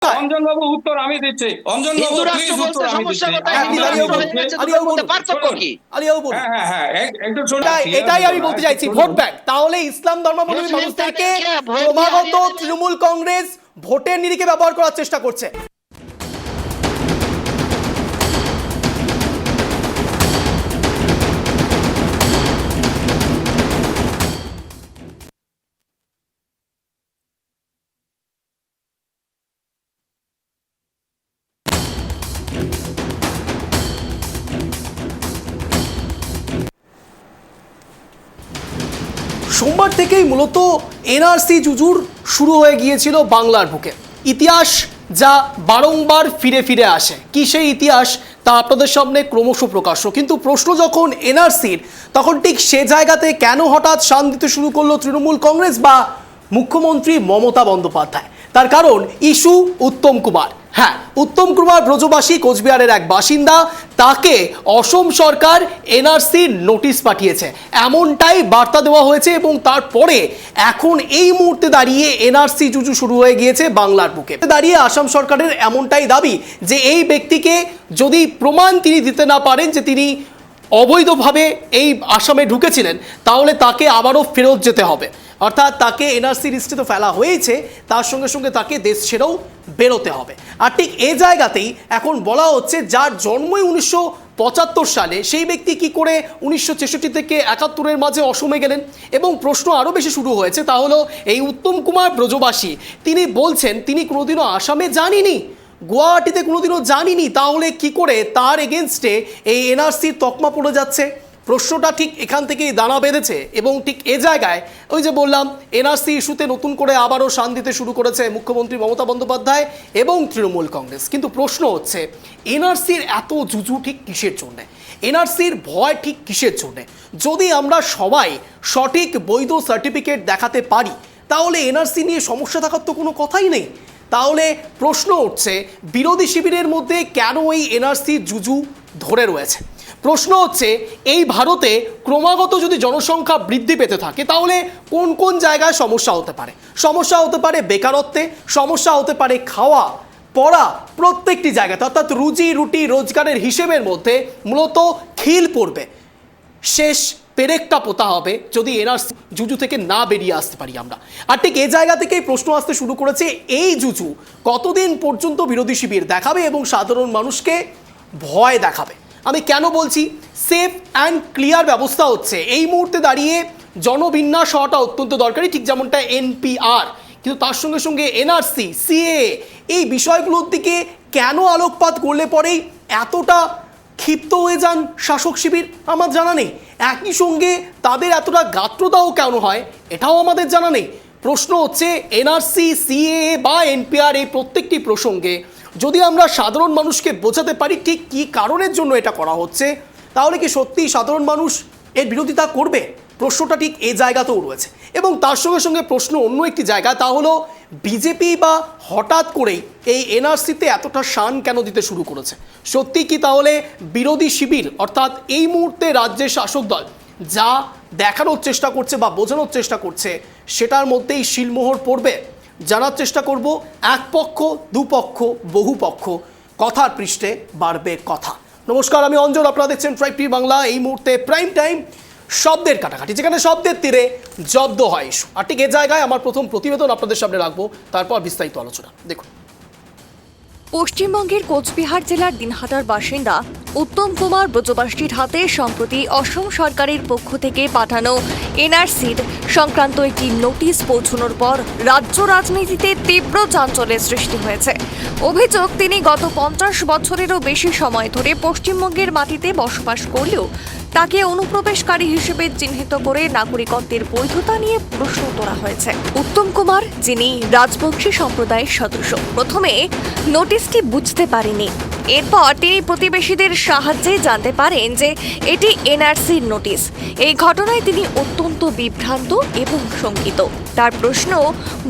অঞ্জন বাবু উত্তর আমি দিচ্ছি। অঞ্জন বাবু প্লিজ উত্তর আমি দিচ্ছি। হ্যাঁ হ্যাঁ হ্যাঁ একটু শুনুন। এটাই আমি বলতে চাইছি, ভোট ব্যাংক। তাহলে ইসলাম ধর্মাবলম্বী মানুষদেরকে ক্রমাগত তৃণমূল কংগ্রেস ভোটের নিরিখে ব্যবহার করার চেষ্টা করছে। সোমবার থেকেই মূলত এনআরসি জুজুর শুরু হয়ে গিয়েছিল বাংলার বুকে। ইতিহাস যা বারংবার ফিরে ফিরে আসে, কি সেই ইতিহাস তা আপনাদের সামনে ক্রমশ প্রকাশ্য। কিন্তু প্রশ্ন যখন এনআরসির, তখন ঠিক সে জায়গাতে কেন হঠাৎ শান দিতে শুরু করলো তৃণমূল কংগ্রেস বা মুখ্যমন্ত্রী মমতা বন্দ্যোপাধ্যায়? তার কারণ ইস্যু উত্তম কুমার। হ্যাঁ, উত্তম কুমার ব্রজবাসী, কোচবিহারের এক বাসিন্দা। তাকে অসম সরকার এনআরসির নোটিশ পাঠিয়েছে, এমনটাই বার্তা দেওয়া হয়েছে। এবং তারপরে এখন এই মুহূর্তে দাঁড়িয়ে এনআরসি জুজু শুরু হয়ে গিয়েছে বাংলার বুকে। দাঁড়িয়ে আসাম সরকারের এমনটাই দাবি যে এই ব্যক্তিকে যদি প্রমাণ তিনি দিতে না পারেন যে তিনি অবৈধভাবে এই আসামে ঢুকেছিলেন, তাহলে তাকে আবারও ফেরত যেতে হবে। অর্থাৎ তাকে এনআরসি লিস্টে তো ফেলা হয়েছে, তার সঙ্গে সঙ্গে তাকে দেশ ছেড়েও বেরোতে হবে। আর ঠিক এই জায়গাতেই এখন বলা হচ্ছে যার জন্মই 1975 সালে, সেই ব্যক্তি কি করে 1966 থেকে 71-এর মাঝে অসমে গেলেন? এবং প্রশ্ন আরও বেশি শুরু হয়েছে, তা হলো এই উত্তম কুমার ব্রজবাসী তিনি বলছেন তিনি কোনোদিনও আসামে যাননি, গুয়াহাটিতে কোনোদিনও জানিনি, তাহলে কি করে তার এগেনস্টে এই এনআরসির তকমা পড়ে যাচ্ছে? প্রশ্নটা ঠিক এখান থেকেই দানা বেঁধেছে। এবং ঠিক এ জায়গায় ওই যে বললাম, এনআরসি ইস্যুতে নতুন করে আবারও শান দিতে শুরু করেছে মুখ্যমন্ত্রী মমতা বন্দ্যোপাধ্যায় এবং তৃণমূল কংগ্রেস। কিন্তু প্রশ্ন হচ্ছে, এনআরসির এত জুজু ঠিক কিসের জন্যে? এনআরসির ভয় ঠিক কিসের জন্যে? যদি আমরা সবাই সঠিক বৈধ সার্টিফিকেট দেখাতে পারি, তাহলে এনআরসি নিয়ে সমস্যা থাকার তো কোনো কথাই নেই। তাহলে প্রশ্ন উঠছে, বিরোধী শিবিরের মধ্যে কেন এই এনআরসি জুজু ধরে রয়েছে? প্রশ্ন হচ্ছে, এই ভারতে ক্রমাগত যদি জনসংখ্যা বৃদ্ধি পেতে থাকে, তাহলে কোন কোন জায়গায় সমস্যা হতে পারে? সমস্যা হতে পারে বেকারত্বে, সমস্যা হতে পারে খাওয়া পড়া, প্রত্যেকটি জায়গাতে। অর্থাৎ রুজি রুটি রোজগারের হিসেবের মধ্যে মূলত খিল পড়বে, শেষ পেরেকটা পোতা হবে যদি এনআরসি জুজু থেকে না বেরিয়ে আসতে পারি আমরা। আর ঠিক এই জায়গা থেকেই প্রশ্ন আসতে শুরু করেছে, এই জুজু কতদিন পর্যন্ত বিরোধী শিবির দেখাবে এবং সাধারণ মানুষকে ভয় দেখাবে? আমি কেন বলছি, সেফ অ্যান্ড ক্লিয়ার ব্যবস্থা হচ্ছে এই মুহূর্তে দাঁড়িয়ে জনবিন্যাস হওয়াটা অত্যন্ত দরকারি, ঠিক যেমনটা এনপিআর। কিন্তু তার সঙ্গে সঙ্গে এনআরসি, সিএএ, এই বিষয়গুলোর দিকে কেন আলোকপাত করলে পরেই এতটা ক্ষিপ্ত হয়ে যান শাসক শিবির আমার জানা নেই। একই সঙ্গে তাদের এতটা গাত্রদাহ কেন হয় এটাও আমাদের জানা নেই। প্রশ্ন হচ্ছে, এনআরসি, সিএএ বা এনপিআর, এই প্রত্যেকটি প্রসঙ্গে যদি আমরা সাধারণ মানুষকে বোঝাতে পারি ঠিক কী কারণের জন্য এটা করা হচ্ছে, তাহলে কি সত্যি সাধারণ মানুষ এর বিরোধিতা করবে? প্রশ্নটা ঠিক এই জায়গাতেও রয়েছে। এবং তার সঙ্গে সঙ্গে প্রশ্ন অন্য একটি জায়গা, তা হলো বিজেপি বা হঠাৎ করেই এই এনআরসিতে এতটা শান কেন দিতে শুরু করেছে? সত্যি কি তাহলে বিরোধী শিবির, অর্থাৎ এই মুহূর্তে রাজ্যের শাসক দল যা দেখানোর চেষ্টা করছে বা বোঝানোর চেষ্টা করছে, সেটার মধ্যেই শিলমোহর পড়বে? জানার চেষ্টা করব। এক পক্ষ, দুপক্ষ, বহু পক্ষ, কথার পৃষ্ঠে বাড়বে কথা। নমস্কার, আমি অঞ্জন, আপনারা দেখছেন ট্রাইব টিভি বাংলা। এই মুহূর্তে প্রাইম টাইম, শব্দের কাটাকাটি, যেখানে শব্দের তীরে জব্দ হয় ইস্যু। আর ঠিক এ জায়গায় আমার প্রথম প্রতিবেদন আপনাদের সামনে রাখবো, তারপর বিস্তারিত আলোচনা। দেখুন, পশ্চিমবঙ্গের কোচবিহার জেলার দিনহাটার বাসিন্দা উত্তম কুমার ব্রজবাসীর হাতে সম্প্রতি অসম সরকারের পক্ষ থেকে পাঠানো এনআরসির সংক্রান্ত একটি নোটিশ পৌঁছানোর পর রাজ্য রাজনীতিতে তীব্র চাঞ্চল্যের সৃষ্টি হয়েছে। অভিযোগ, তিনি গত 50 বছরেরও বেশি সময় ধরে পশ্চিমবঙ্গের মাটিতে বসবাস করলেও তাকে অনুপ্রবেশকারী হিসেবে চিহ্নিত করে নাগরিকত্বের বৈধতা নিয়ে প্রশ্ন তোলা হয়েছে। উত্তম কুমার, যিনি রাজবংশী সম্প্রদায়ের সদস্য, প্রথমে নোটিশটি বুঝতে পারেনি। এরপর তিনি প্রতিবেশীদের সাহায্যে জানতে পারেন যে এটি এনআরসির নোটিশ। এই ঘটনায় তিনি অত্যন্ত বিভ্রান্ত এবং শঙ্কিত। তার প্রশ্ন,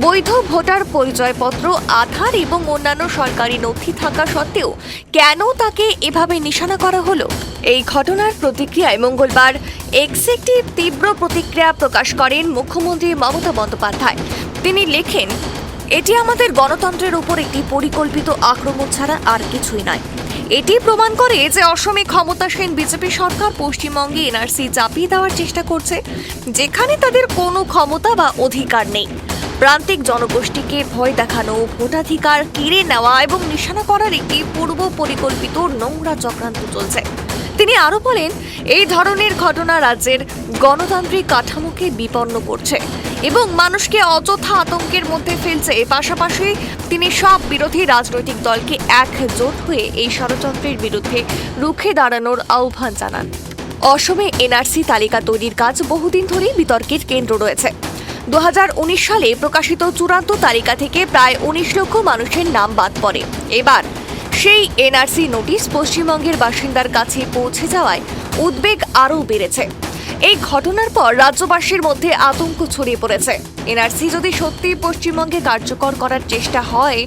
বৈধ ভোটার পরিচয়পত্র, আধার এবং অন্যান্য সরকারি নথি থাকা সত্ত্বেও কেন তাকে এভাবে নিশানা করা হলো? এই ঘটনার প্রতিক্রিয়ায় মঙ্গলবার এক্সে একটি তীব্র প্রতিক্রিয়া প্রকাশ করেন মুখ্যমন্ত্রী মমতা বন্দ্যোপাধ্যায়। তিনি লেখেন, এটি আমাদের গণতন্ত্রের উপর একটি পরিকল্পিত আক্রমণ ছাড়া আর কিছুই নয়। এটি প্রমাণ করে যে অসমে ক্ষমতাসীন বিজেপি সরকার পশ্চিমবঙ্গে এনআরসি চাপিয়ে দেওয়ার চেষ্টা করছে, যেখানে তাদের কোনো ক্ষমতা বা অধিকার নেই। প্রান্তিক জনগোষ্ঠীকে ভয় দেখানো, ভোটাধিকার কেড়ে নেওয়া এবং নিশানা করার একটি পূর্ব পরিকল্পিত নোংরা চক্রান্ত চলছে। তিনি আরও বলেন, এই ধরনের ঘটনা রাজ্যের গণতান্ত্রিক কাঠামোকে বিপন্ন করছে এবং মানুষকে অযথা আতঙ্কের মধ্যে ফেলছে। পাশাপাশি তিনি সব বিরোধী রাজনৈতিক দলকে একজোট হয়ে এই ষড়যন্ত্রের বিরুদ্ধে রুখে দাঁড়ানোর আহ্বান জানান। অসমে এনআরসি তালিকা তৈরির কাজ বহুদিন ধরেই বিতর্কের কেন্দ্র রয়েছে। 2019 সালে প্রকাশিত চূড়ান্ত তালিকা থেকে প্রায় 19 লক্ষ মানুষের নাম বাদ পড়ে। এবার সেই এনআরসি নোটিশ পশ্চিমবঙ্গের বাসিন্দার কাছে পৌঁছে যাওয়ায় উদ্বেগ আরও বেড়েছে। এই ঘটনার পর রাজ্যবাসীর মধ্যে আতঙ্ক ছড়িয়ে পড়েছে। এনআরসি যদি সত্যি পশ্চিমবঙ্গে কার্যকর করার চেষ্টা হয়,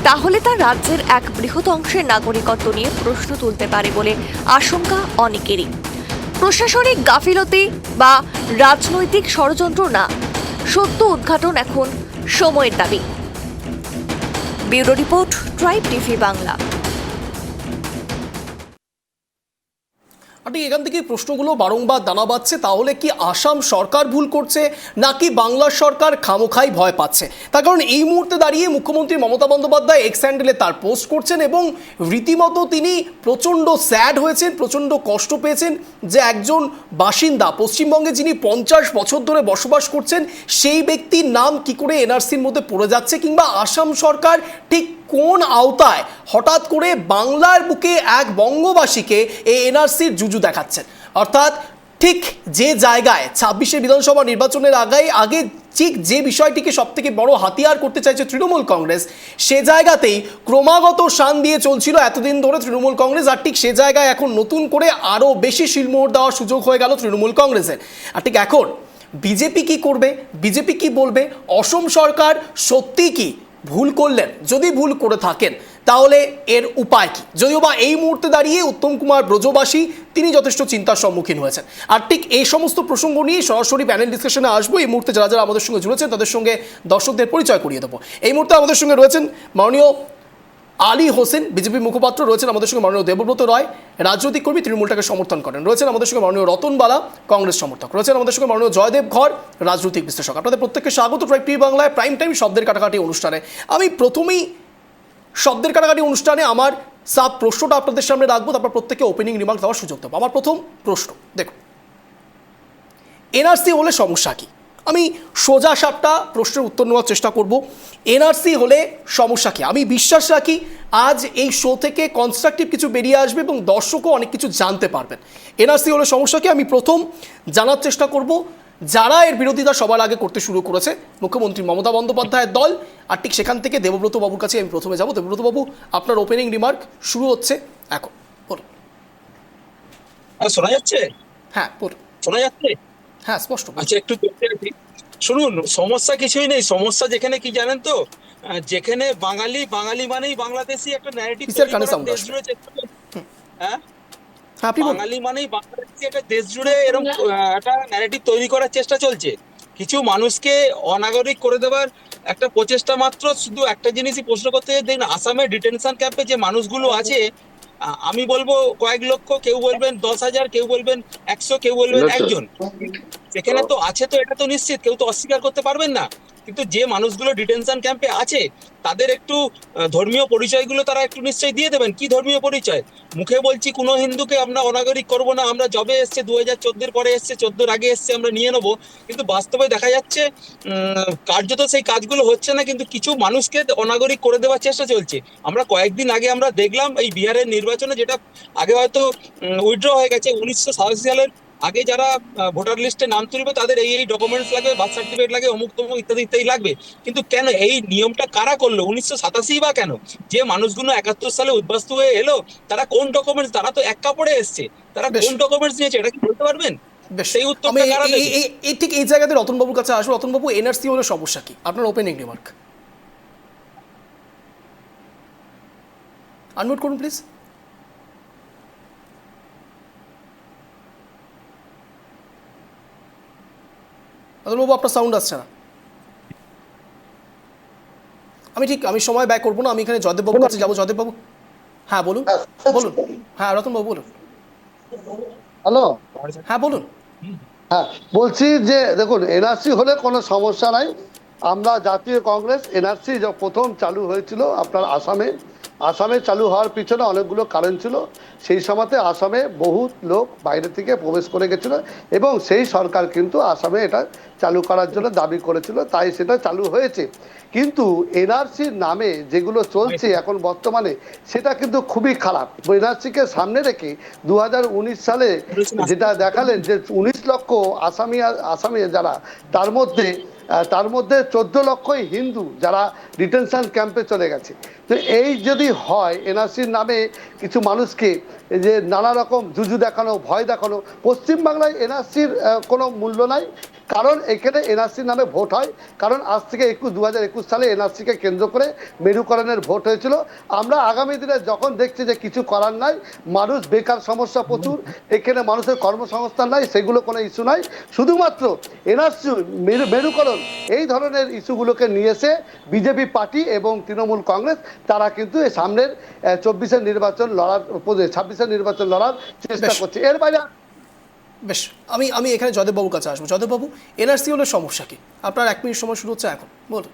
তাহলে তা রাজ্যের এক বৃহৎ অংশের নাগরিকত্ব নিয়ে প্রশ্ন তুলতে পারে বলে আশঙ্কা অনেকেরই। প্রশাসনিক গাফিলতি বা রাজনৈতিক ষড়যন্ত্র না, সত্য উদ্ঘাটন এখন সময়ের দাবি। Bureau report, tribe TV Bangla. এখান থেকে প্রশ্নগুলো বারংবার দানা বাঁধছে, তাহলে কি আসাম সরকার ভুল করছে নাকি বাংলা সরকার খামোখাই ভয় পাচ্ছে? তার কারণ এই মুহূর্তে দাঁড়িয়ে মুখ্যমন্ত্রী মমতা বন্দ্যোপাধ্যায় এক্স হ্যান্ডেলে তার পোস্ট করছেন এবং রীতিমতো তিনি প্রচণ্ড স্যাড হয়েছেন, প্রচণ্ড কষ্ট পেয়েছেন যে একজন বাসিন্দা পশ্চিমবঙ্গে যিনি 50 বছর ধরে বসবাস করছেন সেই ব্যক্তির নাম কি করে এনআরসির মধ্যে পড়ে যাচ্ছে, কিংবা আসাম সরকার ঠিক কোন আওতায় হঠাৎ করে বাংলার বুকে এক বঙ্গবাসীকে এই এনআরসির জুজু দেখাচ্ছেন। অর্থাৎ ঠিক যে জায়গায় 26শে বিধানসভা নির্বাচনের আগে ঠিক যে বিষয়টিকে সবথেকে বড় হাতিয়ার করতে চাইছে তৃণমূল কংগ্রেস, সে জায়গাতেই ক্রমাগত শান দিয়ে চলছিল এতদিন ধরে তৃণমূল কংগ্রেস। আর ঠিক সে জায়গায় এখন নতুন করে আরও বেশি শিলমোহর দেওয়ার সুযোগ হয়ে গেল তৃণমূল কংগ্রেসের। আর ঠিক এখন বিজেপি কি করবে, বিজেপি কি বলবে? অসম সরকার সত্যি কি ভুল করলেন? যদি ভুল করে থাকেন তাহলে এর উপায় কি? যদিও বা এই মুহূর্তে দাঁড়িয়ে উত্তম কুমার ব্রজবাসী তিনি যথেষ্ট চিন্তার সম্মুখীন হয়েছেন। আর ঠিক এই সমস্ত প্রসঙ্গ নিয়ে সরাসরি প্যানেল ডিসকাশনে আসবো। এই মুহূর্তে যারা যারা আমাদের সঙ্গে জুড়েছেন তাদের সঙ্গে দর্শকদের পরিচয় করিয়ে দেবো। এই মুহূর্তে আমাদের সঙ্গে রয়েছেন মাননীয় আলী হোসেন, বিজেপি মুখপাত্র, রয়েছেন আমাদের সঙ্গে মাননীয় দেবব্রত রায়, রাজনৈতিক কর্মী, তৃণমূলটাকে সমর্থন করেন, রয়েছেন আমাদের সঙ্গে মাননীয় রতন বালা, কংগ্রেস সমর্থক, রয়েছেন আমাদের সঙ্গে মাননীয় জয়দেব ঘর, রাজনৈতিক বিশ্লেষক। আপনাদের প্রত্যেককে স্বাগত ট্রাইব টিভি বাংলায় প্রাইম টাইম শব্দের কাটাকাটি অনুষ্ঠানে। আমি প্রথমেই শব্দের কাটাকাটি অনুষ্ঠানে আমার প্রশ্নটা আপনাদের সামনে রাখবো, তারপর প্রত্যেকে ওপেনিং রিমার্ক দেওয়ার সুযোগ দেবো। আমার প্রথম প্রশ্ন, দেখুন, এনআরসি হলে সমস্যা কি? আমি সোজা সাপটা প্রশ্নের উত্তর নেওয়ার চেষ্টা করব। এনআরসি হলে সমস্যা কি? আমি বিশ্বাস রাখি আজ এই শো থেকে কনস্ট্রাকটিভ কিছু বেরিয়ে আসবে এবং দর্শকও অনেক কিছু জানতে পারবেন। এনআরসি হলে সমস্যা কি? আমি প্রথম জানার চেষ্টা করব যারা এর বিরোধিতা সবার আগে করতে শুরু করেছে, মুখ্যমন্ত্রী মমতা বন্দ্যোপাধ্যায়ের দল। আর ঠিক সেখান থেকে দেবব্রত বাবুর কাছে আমি প্রথমে যাব। দেবব্রত বাবু, আপনার ওপেনিং রিমার্ক শুরু হচ্ছে এখন, বলুন। শোনা যাচ্ছে? হ্যাঁ, বলুন। শোনা যাচ্ছে? হ্যাঁ, স্পষ্ট। আচ্ছা, একটু শুনুন। সমস্যা কিছুই নেই। সমস্যা যেখানে কি জানেন তো, যেখানে বাঙালি মানেই বাংলাদেশি একটা ন্যারেটিভ দেশ জুড়ে। হ্যাঁ, বাঙালি মানেই বাংলাদেশি একটা দেশ জুড়ে এরকম একটা ন্যারেটিভ তৈরি করার চেষ্টা চলছে। কিছু মানুষকে অনাগরিক করে দেওয়ার একটা প্রচেষ্টা মাত্র। শুধু একটা জিনিসই প্রশ্ন করতে দেখুন, আসামের ডিটেনশন ক্যাম্পে যে মানুষগুলো আছে, আমি বলবো কয়েক লক্ষ, কেউ বলবেন 10,000, কেউ বলবেন 100, কেউ বলবেন একজন। সেখানে তো আছে, তো এটা তো নিশ্চিত, কেউ তো অস্বীকার করতে পারবেন না। কিন্তু যে মানুষগুলো ডিটেনশন ক্যাম্পে আছে তাদের একটু ধর্মীয় পরিচয়গুলো তারা একটু নিশ্চয়ই দিয়ে দেবেন। কি ধর্মীয় পরিচয়? মুখে বলছি কোনো হিন্দুকে আমরা অনাগরিক করব না, আমরা জবে এসছে 2014 পরে এসছে, 14 আগে এসছে, আমরা নিয়ে নেবো। কিন্তু বাস্তবে দেখা যাচ্ছে কার্যত সেই কাজগুলো হচ্ছে না, কিন্তু কিছু মানুষকে অনাগরিক করে দেওয়ার চেষ্টা চলছে। আমরা কয়েকদিন আগে আমরা দেখলাম এই বিহারের নির্বাচনে, যেটা আগে হয়তো উইথড্র হয়ে গেছে, 1987 সালের আগে যারা ভোটার লিস্টে নাম তুলবে তাদের এই ডকুমেন্টস লাগবে, বার্থ সার্টিফিকেট লাগে, অমুক তমুক ইত্যাদি ইত্যাদি লাগবে। কিন্তু কেন এই নিয়মটা কারা করলো? 1987 বা কেন? যে মানুষগুলো 71 সালে উদ্বাস্তু হয়ে এলো, তারা কোন ডকুমেন্টস? তারা তো এক কাপড়ে এসছে, তারা কোন ডকুমেন্টস নিয়েছে এটা কি বলতে পারবেন? সেই উত্তরটা কারা দেবে? ঠিক এই জায়গাতে রতনবাবুর কাছে আসবো। রতনবাবু, এনআরসি হলে সমস্যা কি? আপনার ওপেনিং রিমার্ক। আনমিউট করুন প্লিজ। রতনবাবু, আপনার সাউন্ড আসছে না। আমি সময় ব্যয় করবো না, আমি এখানে জয়দেববাবুর কাছে যাবো। জয়দেববাবু, হ্যাঁ বলুন। বলুন, হ্যাঁ রতনবাবু বলুন। হ্যালো, হ্যাঁ বলুন। হ্যাঁ বলছি যে দেখুন, এনআরসি হলে কোনো সমস্যা নাই। আমরা জাতীয় কংগ্রেস, এনআরসি প্রথম চালু হয়েছিল আপনার আসামে চালু হওয়ার পিছনে অনেকগুলো কারণ ছিল। সেই সময়তে আসামে বহু লোক বাইরে থেকে প্রবেশ করে গেছিল এবং সেই সরকার কিন্তু আসামে এটা চালু করার জন্য দাবি করেছিল, তাই সেটা চালু হয়েছে। কিন্তু এনআরসির নামে যেগুলো চলছে এখন বর্তমানে, সেটা কিন্তু খুবই খারাপ। এনআরসিকে সামনে রেখে 2019 সালে যেটা দেখালেন যে 19 লক্ষ আসামি যারা, তার মধ্যে 14 লক্ষই হিন্দু যারা ডিটেনশন ক্যাম্পে চলে গেছে। তো এই যদি হয়, এনআরসির নামে কিছু মানুষকে যে নানা রকম জুজু দেখানো, ভয় দেখানো, পশ্চিমবাংলায় এনআরসির কোনো মূল্য নাই। কারণ এখানে এনআরসির নামে ভোট হয়। কারণ আজ থেকে 2021 সালে এনআরসিকে কেন্দ্র করে মেরুকরণের ভোট হয়েছিল। আমরা আগামী দিনে যখন দেখছি যে কিছু করার নাই, মানুষ বেকার সমস্যা প্রচুর, এখানে মানুষের কর্মসংস্থান নাই, সেগুলো কোনো ইস্যু নাই। শুধুমাত্র এনআরসি মেরুকরণ এই ধরনের ইস্যুগুলোকে নিয়ে এসে বিজেপি পার্টি এবং তৃণমূল কংগ্রেস তারা কিন্তু এই সামনের 26-এর নির্বাচন লড়ার, 26-এর নির্বাচন লড়ার চেষ্টা করছে। এর বাইরে বেশ, আমি এখানে জয়দেববাবুর কাছে আসবো। জয়দেববাবু, এনআরসি হলে সমস্যা কি? আপনার 1 মিনিট সময় শুরু হচ্ছে এখন, বলুন।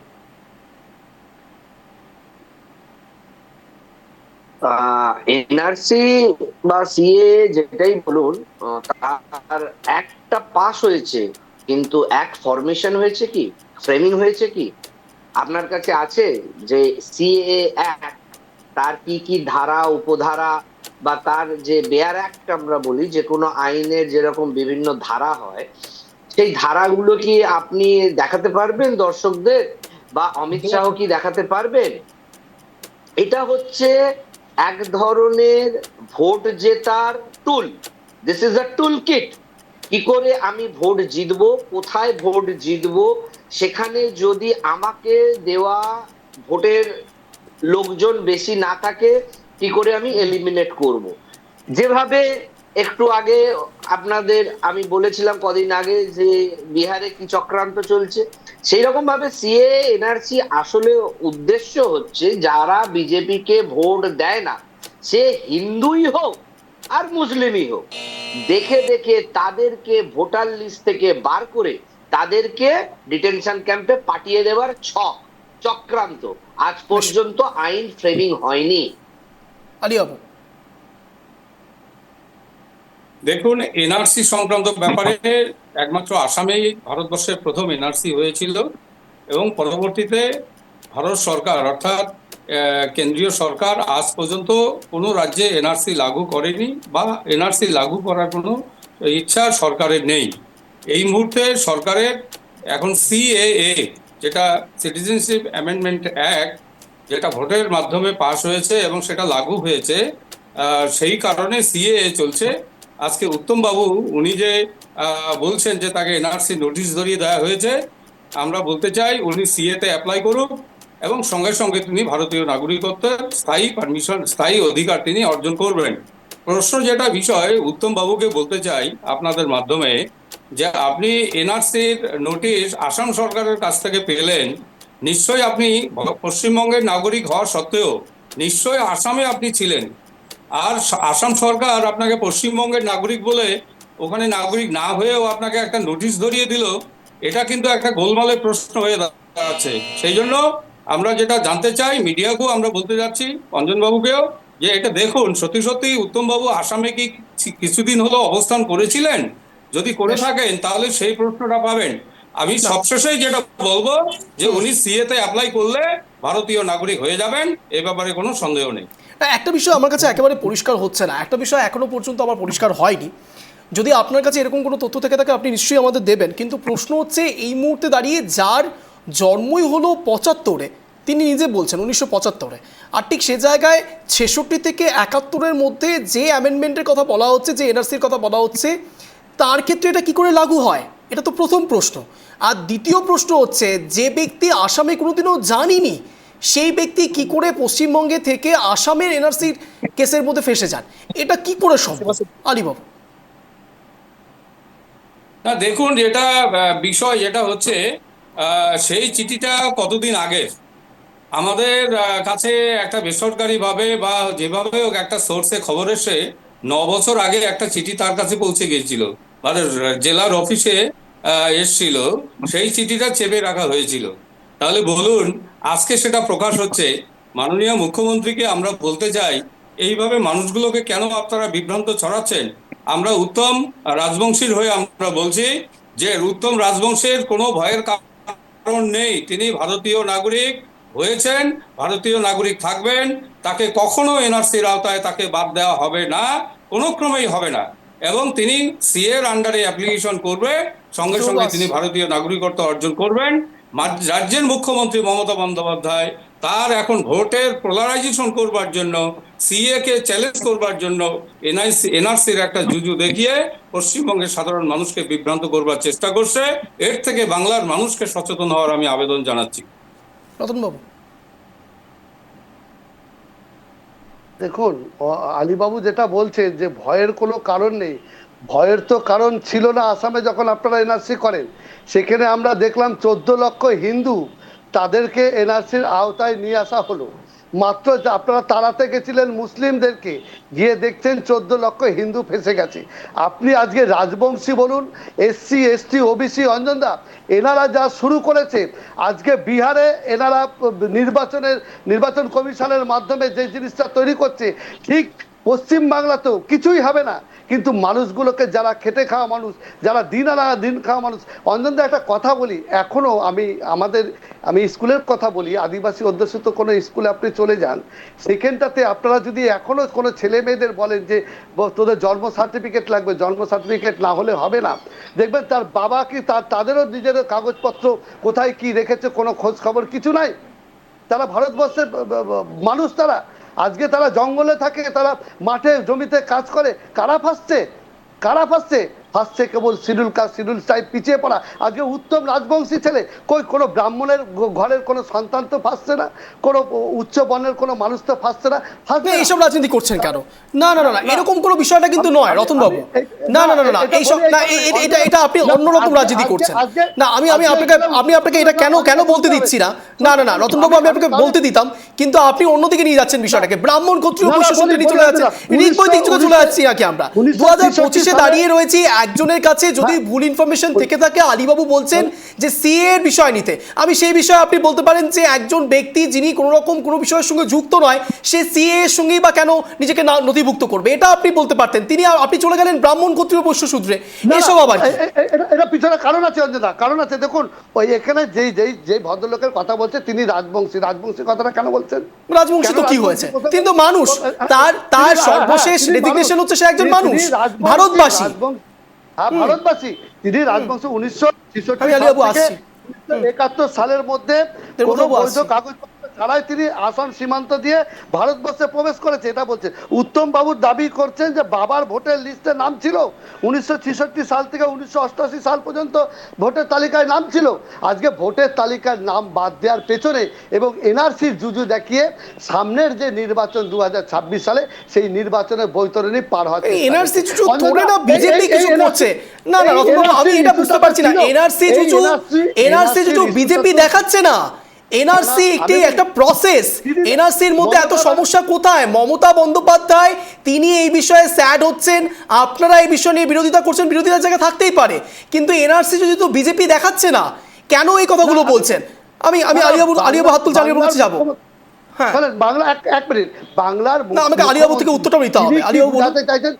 এনআরসি বা সিএ যেটাই বলুন, তার একটা পাস হয়েছে, কিন্তু এক ফরমেশন হয়েছে কি, ফ্রেমিং হয়েছে কি আপনার কাছে আছে? যে সিএ অ্যাক্ট, তার কি কি ধারা, উপধারা, বা তার যে বেয়ার অ্যাক্ট আমরা বলি, যে কোনো আইনের যেরকম বিভিন্ন ধারা হয়, সেই ধারাগুলো কি আপনি দেখাতে পারবেন দর্শকদের? বা অমিত শাহ কি দেখাতে পারবেন? এটা হচ্ছে এক ধরনের ভোট জেতার tool. This is a tool kit. কি করে আমি ভোট জিতবো, কোথায় ভোট জিতবো, সেখানে যদি আমাকে দেওয়া ভোটের লোকজন বেশি না থাকে, কি করে আমি এলিমিনেট করব। যেভাবে একটু আগে আপনাদের আমি বলেছিলাম কদিন আগে যে বিহারে কি চক্রান্ত চলছে, সেই রকম ভাবে সিএ এনআরসি আসলে উদ্দেশ্য হচ্ছে যারা বিজেপিকে ভোট দেয় না, সে হিন্দুই হোক আর মুসলিমই হোক, দেখে দেখে তাদেরকে ভোটার লিস্ট থেকে বার করে তাদেরকে ডিটেনশন ক্যাম্পে পাঠিয়ে দেওয়ার চক্রান্ত। আজ পর্যন্ত আইন ফ্রেমিং হয়নি। আলিয়াবু, দেখুন, এনআরসি সংক্রান্ত ব্যাপারে একমাত্র আসামেই ভারতবর্ষের প্রথম এনআরসি হয়েছিল এবং পরবর্তীতে ভারত সরকার অর্থাৎ কেন্দ্রীয় সরকার আজ পর্যন্ত কোনো রাজ্যে এনআরসি লাগু করেনি বা এনআরসি লাগু করার কোনো ইচ্ছা সরকারের নেই। এই মুহূর্তে সরকারের এখন সিএএ, যেটা সিটিজেনশিপ অ্যামেন্ডমেন্ট অ্যাক্ট, যেটা ভোটের মাধ্যমে পাশ হয়েছে এবং সেটা লাগু হয়েছে, সেই কারণে সিএএ চলছে। আজকে উত্তম বাবু উনি যে বলছেন যে তাকে এনআরসি নোটিশ ধরিয়ে দেওয়া হয়েছে, আমরা বলতে চাই উনি সিএতে অ্যাপ্লাই করুক এবং সঙ্গে সঙ্গে তিনি ভারতীয় নাগরিকত্বের স্থায়ী অধিকার তিনি অর্জন করবেন। প্রশ্ন যেটা বিষয় উত্তম বাবুকে বলতে চাই আপনাদের মাধ্যমে, যে আপনি এনআরসির নোটিশ আসাম সরকারের কাছ থেকে পেলেন, নিশ্চয়ই আপনি পশ্চিমবঙ্গের নাগরিক হওয়া সত্ত্বেও নিশ্চয়ই আসামে আপনি ছিলেন, আর আসাম সরকার আপনাকে পশ্চিমবঙ্গের নাগরিক বলে ওখানে নাগরিক না হয়েও আপনাকে একটা নোটিশ ধরিয়ে দিল। এটা কিন্তু একটা গোলমালের প্রশ্ন হয়ে দাঁড়াচ্ছে। সেই জন্য আমরা যেটা জানতে চাই, মিডিয়াকেও আমরা বলতে যাচ্ছি, অঞ্জনবাবুকেও, যে এটা দেখুন সত্যি সত্যি উত্তমবাবু আসামে কি কিছুদিন হলো অবস্থান করেছিলেন? যদি করে থাকেন তাহলে সেই প্রশ্নটা পাবেন। আমি সবশেষে যেটা বলবো যে উনি সিএতে অ্যাপ্লাই করলে ভারতীয় নাগরিক হয়ে যাবেন, এ ব্যাপারে কোনো সন্দেহ নেই। একটা বিষয় আমার কাছে একেবারে পরিষ্কার হচ্ছে না, একটা বিষয় এখনো পর্যন্ত আমার পরিষ্কার হয়নি। যদি আপনার কাছে এরকম কোনো তথ্য থেকে থাকে আপনি নিশ্চয়ই আমাদের দেবেন, কিন্তু প্রশ্ন হচ্ছে এই মুহূর্তে দাঁড়িয়ে যার জন্মই হলো 75-এ, তিনি নিজে বলছেন 1975-এ, আর ঠিক সে জায়গায় 66 থেকে 71-এর মধ্যে যে অ্যামেন্ডমেন্টের কথা বলা হচ্ছে, যে এনআরসির কথা বলা হচ্ছে, তার ক্ষেত্রে এটা কি করে লাগু হয়? এটা তো প্রথম প্রশ্ন। আর দ্বিতীয় প্রশ্ন হচ্ছে, যে ব্যক্তি আসামে কোনোদিনও জানিনি, সেই ব্যক্তি কি করে পশ্চিমবঙ্গে থেকে আসামের এনআরসির কেসের মধ্যে ফেসে যান? এটা কি করে সম্ভব? আলিবাবু, না দেখুন, যেটা বিষয় যেটা হচ্ছে, সেই চিঠিটা কতদিন আগে, আমাদের কাছে একটা বেসরকারি ভাবে বা যেভাবে হোক একটা সোর্সে খবর এসে 9 বছর আগে একটা চিঠি তার কাছে পৌঁছে গিয়েছিল, মানে জেলার অফিসে এসছিল, সেই চিঠিটা চেপে রাখা হয়েছিল। তাহলে বলুন, আজকে সেটা প্রকাশ হচ্ছে। মাননীয় মুখ্যমন্ত্রীকে আমরা বলতে চাই, এইভাবে মানুষগুলোকে কেন আপনারা বিভ্রান্ত ছড়াচ্ছেন? আমরা উত্তম রাজবংশীর হয়ে আমরা বলছি যে উত্তম রাজবংশের কোনো ভয়ের কারণ নেই। তিনি ভারতীয় নাগরিক হয়েছেন, ভারতীয় নাগরিক থাকবেন, তাকে কখনো এনআরসির আওতায় তাকে বাদ দেওয়া হবে না, কোনো ক্রমেই হবে না। এবং তিনি সিএ এর আন্ডারে অ্যাপ্লিকেশন করবে, সঙ্গে সঙ্গে তিনি ভারতীয় নাগরিকত্ব অর্জন করবেন। রাজ্যের মুখ্যমন্ত্রী মমতা বন্দ্যোপাধ্যায় তার এখন ভোটের পোলারাইজেশন করবার জন্য, সিএ কে চ্যালেঞ্জ করবার জন্য এনআরসির একটা জুজু দেখিয়ে পশ্চিমবঙ্গের সাধারণ মানুষকে বিভ্রান্ত করবার চেষ্টা করছে। এর থেকে বাংলার মানুষকে সচেতন হওয়ার আমি আবেদন জানাচ্ছি। রতনবাবু, দেখুন, আলীবাবু যেটা বলছেন যে ভয়ের কোনো কারণ নেই, ভয়ের তো কারণ ছিল না আসামে যখন আপনারা এনআরসি করেন। সেখানে আমরা দেখলাম 14 লক্ষ হিন্দু, তাদেরকে এনআরসির আওতায় নিয়ে আসা হলো। মাত্র আপনারা তাড়াতে গেছিলেন মুসলিমদেরকে, গিয়ে দেখছেন 14 লক্ষ হিন্দু ফেসে গেছে। আপনি আজকে রাজবংশী বলুন, এসসি এসটি ওবিসি, অঞ্জনদা, এনারা যা শুরু করেছে আজকে বিহারে, এনারা নির্বাচন কমিশনের মাধ্যমে যে জিনিসটা তৈরি করছে, ঠিক পশ্চিম বাংলাতেও কিছুই হবে না। কিন্তু মানুষগুলোকে, যারা খেটে খাওয়া মানুষ, যারা দিন খাওয়া মানুষ, অঞ্জনদা একটা কথা বলি, এখনো আমি স্কুলের কথা বলি, আদিবাসী অধ্যুষিত কোনো স্কুলে আপনি চলে যান, সেখানটাতে আপনারা যদি এখনো কোনো ছেলে মেয়েদের বলেন যে তোদের জন্ম সার্টিফিকেট লাগবে, জন্ম সার্টিফিকেট না হলে হবে না, দেখবেন তার বাবা কি তাদেরও নিজেদের কাগজপত্র কোথায় কি রেখেছে কোনো খোঁজ খবর কিছু নাই। তারা ভারতবর্ষের মানুষ, তারা আজকে তারা জঙ্গলে থাকে, তারা মাঠে জমিতে কাজ করে। কারা ফাঁসছে কেবল শিডিউল কাস্ট, শিডিউল ট্রাইব, পিছিয়ে পড়া। আজকে উত্তম রাজবংশী ছেলে, কোনো ব্রাহ্মণের ঘরের কোনো সন্তান তো ফাঁসছে না, কোনো উচ্চ বর্ণের কোনো মানুষ তো ফাঁসছে না। এইসব রাজনীতি করছেন কেন? না না না না, এরকম কোনো বিষয়টা কিন্তু নয় রতনবাবু। না না না না, এইসব না, এটা আপনি অন্যরকম রাজনীতি করছেন। না, আমি আপনাকে এটা কেন বলতে দিচ্ছি না। না না না রতনবাবু, আমি আপনাকে বলতে দিতাম, কিন্তু আপনি অন্যদিকে নিয়ে যাচ্ছেন বিষয়টাকে। ব্রাহ্মণ ক্ষত্রিয় বৈশ্য শূদ্র নিয়ে চলে যাচ্ছেন, ঋগ্বৈদিক যুগে চলে যাচ্ছি নাকি আমরা? 2025-এ দাঁড়িয়ে রয়েছি, একজনের কাছে যদি ভুল ইনফরমেশন থেকে থাকে, আলীবাবু বলছেন যে সিএ এর বিষয় নিতে, আমি সেই বিষয়ে আপনি বলতে পারেন যে একজন ব্যক্তি যিনি কোনো রকম কোনো বিষয়ের সঙ্গে যুক্ত নয়, সে সিএ এর সঙ্গেই বা কেন নিজেকে নথিভুক্ত করবে, এটা আপনি বলতে পারতেন। আপনি চলে গেলেন ব্রাহ্মণ ক্ষত্রিয় বৈশ্য শূদ্রে, এসব আবার এটা পিছনে কারণ আছে অঞ্জনা, কারণ আছে। দেখুন, ওই এখানে যে ভদ্রলোকের কথা বলছে তিনি রাজবংশী কথাটা কেন বলছেন? রাজবংশী তো কি হয়েছে? তিনি তো মানুষ, তার সর্বশেষ ডেজিগনেশন হচ্ছে সে একজন মানুষ, ভারতবাসী। ভারতবাসী, তিনি রাজবংশ 1971 সালের মধ্যে কোনো বৈধ কাগজপত্র ছাড়াই তিনি আসাম সীমান্ত দিয়ে ভারতবর্ষে প্রবেশ করেছে, এটা বলছেন। উত্তম বাবু দাবি করছেন যে বাবার ভোটের লিস্টে নাম ছিল 1966 সাল থেকে 1988 সাল পর্যন্ত ভোটের তালিকায় নাম ছিল। আজকে ভোটের তালিকার নাম বাদ দেওয়ার পেছনে এবং এনআরসির জুজু দেখিয়ে সামনের যে নির্বাচন 2026 সালে, সেই নির্বাচনের বৈতরণী পার হচ্ছে। এনআরসি জুজু তোরে না বিজেপি কিছু করছে? না না রতনবাবু, আমি এটা বুঝতে পারছি না। এনআরসি জুজু বিজেপি দেখাচ্ছে না। এনআরসি একটা প্রসেস। এনআরসির মধ্যে এত সমস্যা কোথায়? মমতা বন্দ্যোপাধ্যায় তিনি এই বিষয়ে স্যাড হচ্ছেন, আপনারা এই বিষয় নিয়ে বিরোধিতা করছেন, বিরোধিতার জায়গা থাকতেই পারে, কিন্তু এনআরসি যদি তো বিজেপি দেখাচ্ছে না, কেন এই কথাগুলো বলছেন? আমি আলিয়াবু হাত তুলছি, আলিয়াবুর কাছে যাবো। হ্যাঁ, বাংলা এক মিনিট, বাংলার না, আমাকে আলিয়াবু থেকে উত্তরটা নিতে হবে। আলিয়াবু বলতে চাইছেন,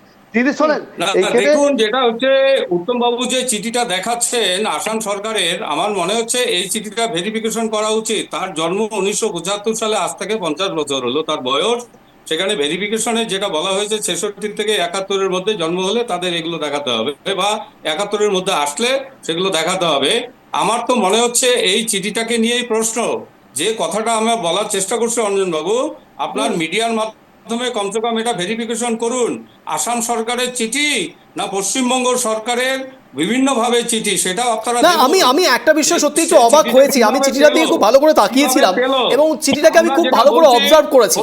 দেখুন, যেটা হচ্ছে উত্তম বাবু যে চিঠিটা দেখাচ্ছেন আসাম সরকারের, আমার মনে হচ্ছে এই চিঠিটা ভেরিফিকেশন করা উচিত। তার জন্ম 1975 সালে, আজ থেকে 50 বছর হলো তার বয়স। সেখানে ভেরিফিকেশনে যেটা বলা হয়েছে 66 থেকে 71-এর মধ্যে জন্ম হলে তাদের এগুলো দেখাতে হবে, বা 71-এর মধ্যে আসলে সেগুলো দেখাতে হবে। আমার তো মনে হচ্ছে এই চিঠিটাকে নিয়েই প্রশ্ন। যে কথাটা আমরা বলার চেষ্টা করছি অঞ্জন বাবু, আপনার মিডিয়ার মাধ্যমে কমসে কম এটা ভেরিফিকেশন করুন, আসাম সরকারের চিঠি না পশ্চিমবঙ্গ সরকারের বিভিন্ন ভাবে চিঠি, সেটাও আপনারা। না, আমি একটা বিষয় সত্যি একটু অবাক হয়েছি। আমি চিঠিটা দিয়ে খুব ভালো করে তাকিয়েছিলাম এবং চিঠিটাকে আমি খুব ভালো করে অবজার্ভ করেছি।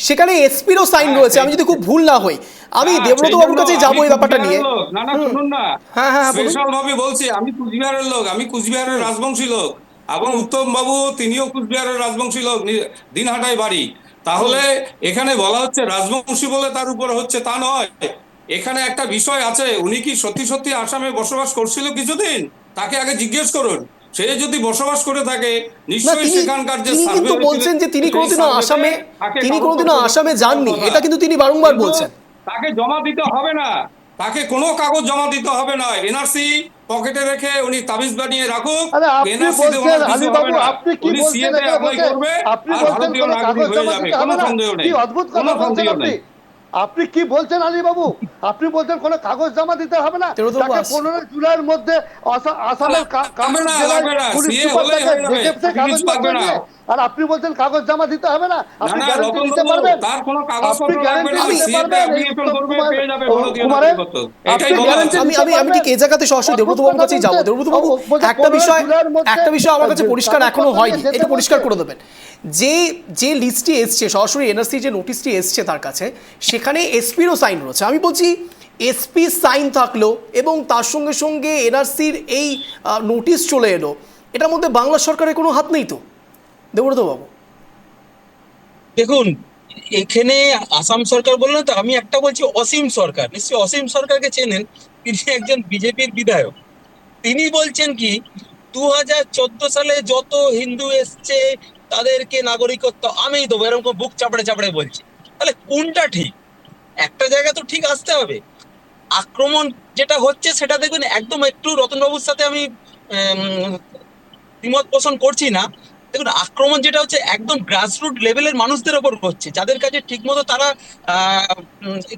সেখানে এসপিরও সাইন রয়েছে, আমি যদি খুব ভুল না হই। আমি দেবব্রত বাবুর কাছে যাবো এই ব্যাপারটা নিয়ে। না শুনুন না, হ্যাঁ, স্পেশাল ভাবে বলছি, আমি কুচবিহারের লোক, আমি কুচবিহারের রাজবংশী লোক। এবং উত্তম বাবু তিনিও কুচবিহারের রাজবংশী লোক, দিনহাটায় বাড়ি। তাহলে এখানে বলা হচ্ছে রাজবংশী বলে তার উপরে হচ্ছে, তা নয়। এখানে একটা বিষয় আছে, উনি কি সত্যি সত্যি আসামে বসবাস করছিল কিছুদিন? তাকে আগে জিজ্ঞেস করুন। সে যদি বসবাস করে থাকে, না, নিশ্চয়ই সেখানকার যে তিনি সার্ভে কিন্তু বলছেন যে তিনি কোনোদিনও আসামে যাননি, এটা কিন্তু তিনি বারংবার বলছেন। তাকে জমা দিতে হবে না, তাকে কোনো কাগজ জমা দিতে হবে না। এনআরসি পকেটে রেখে উনি তাবিজ বানিয়ে রাখুক। আরে আপনি এনআরসি তে বলছেন ওনার কিছু হবে আলীবাবু, না। আপনি কি উনি সিএ বলছেন তে এখানে অ্যাপ্লাই বসে? করবে আপনি আর বলছেন ভারতীয় কোনো নাগরিক কাগজ হয়ে জমা যাবে, দিতে কোনো হবে না? সন্দেহ কি নেই, অদ্ভুত কোনো কথা বলছেন সন্দেহ আপনি! নেই। আপনি কি বলছেন আলীবাবু? আপনি বলছেন কোনো কাগজ জমা দিতে হবে না? তেরোদশ তাকে মাস। 15 জুলাইয়ের মধ্যে আসামের লাগবে কামরূপ না, জেলায় লাগবে না, পুলিশ সিএ সুপার হলেই তাকে হয়ে যাবে, দেখেছে তাকে কিছু কাগজপত্র লাগবে না। নিয়ে, আর আপনি বলছেন কাগজ জমা দিতে হবে না? না আপনি না গ্যারান্টি রতন দিতে বাবু, পারবেন? তার কোনো আপনি কাগজপত্র লাগবে গ্যারান্টি না, দিতে সিএ তে পারবেন এই অ্যাপ্লিকেশন উত্তম করবে, কুমার পেয়ে যাবে ভারতীয় কুমারের? নাগরিকত্ব। আপনি এটাই বলা গ্যারান্টি আছে। দিতে আমি পারবেন? ঠিক এই জায়গাতে সরাসরি অদ্ভুত দেবব্রত বাবুর কথা কাছেই যাবো। বলছেন। দেবব্রত বাবু, বলছে একটা 15 বিষয় জুলাইয়ের মধ্যে আমার কাছে পরিষ্কার এখনো কাগজপত্র হয়নি, নিয়ে যেতে একটু পরিষ্কার বলছে। করে দেবেন। যে লিস্টটি এসছে, সরাসরি এনআরসি যে নোটিশটি এসছে তার কাছে, সেখানে এসপিরও সাইন রয়েছে। আমি বলছি এসপি সাইন থাকলো এবং তার সঙ্গে সঙ্গে এনআরসির এই নোটিশ চলে এলো, এটার মধ্যে বাংলা সরকারের কোনো হাত নেই তো দেবব্রত বাবু? দেখুন, এখানে আসাম সরকার বললেন তো, আমি একটা বলছি অসীম সরকার। নিশ্চয়ই অসীম সরকারকে চেনেন, তিনি একজন বিজেপির বিধায়ক। তিনি বলছেন কি 2014 সালে যত হিন্দু এসছে তাদেরকে নাগরিকত্ব আমিই দেবো, এরকম বুক চাপড়ে চাপড়ে বলছে। তাহলে কোনটা ঠিক? একটা জায়গা তো ঠিক আসতে হবে। আক্রমণ যেটা হচ্ছে সেটা দেখবেন একদম, একটু রতনবাবুর সাথে আমি দ্বিমত পোষণ করছি না। দেখুন, আক্রমণ যেটা হচ্ছে একদম গ্রাসরুট লেভেলের মানুষদের ওপর হচ্ছে, যাদের কাছে ঠিকমতো তারা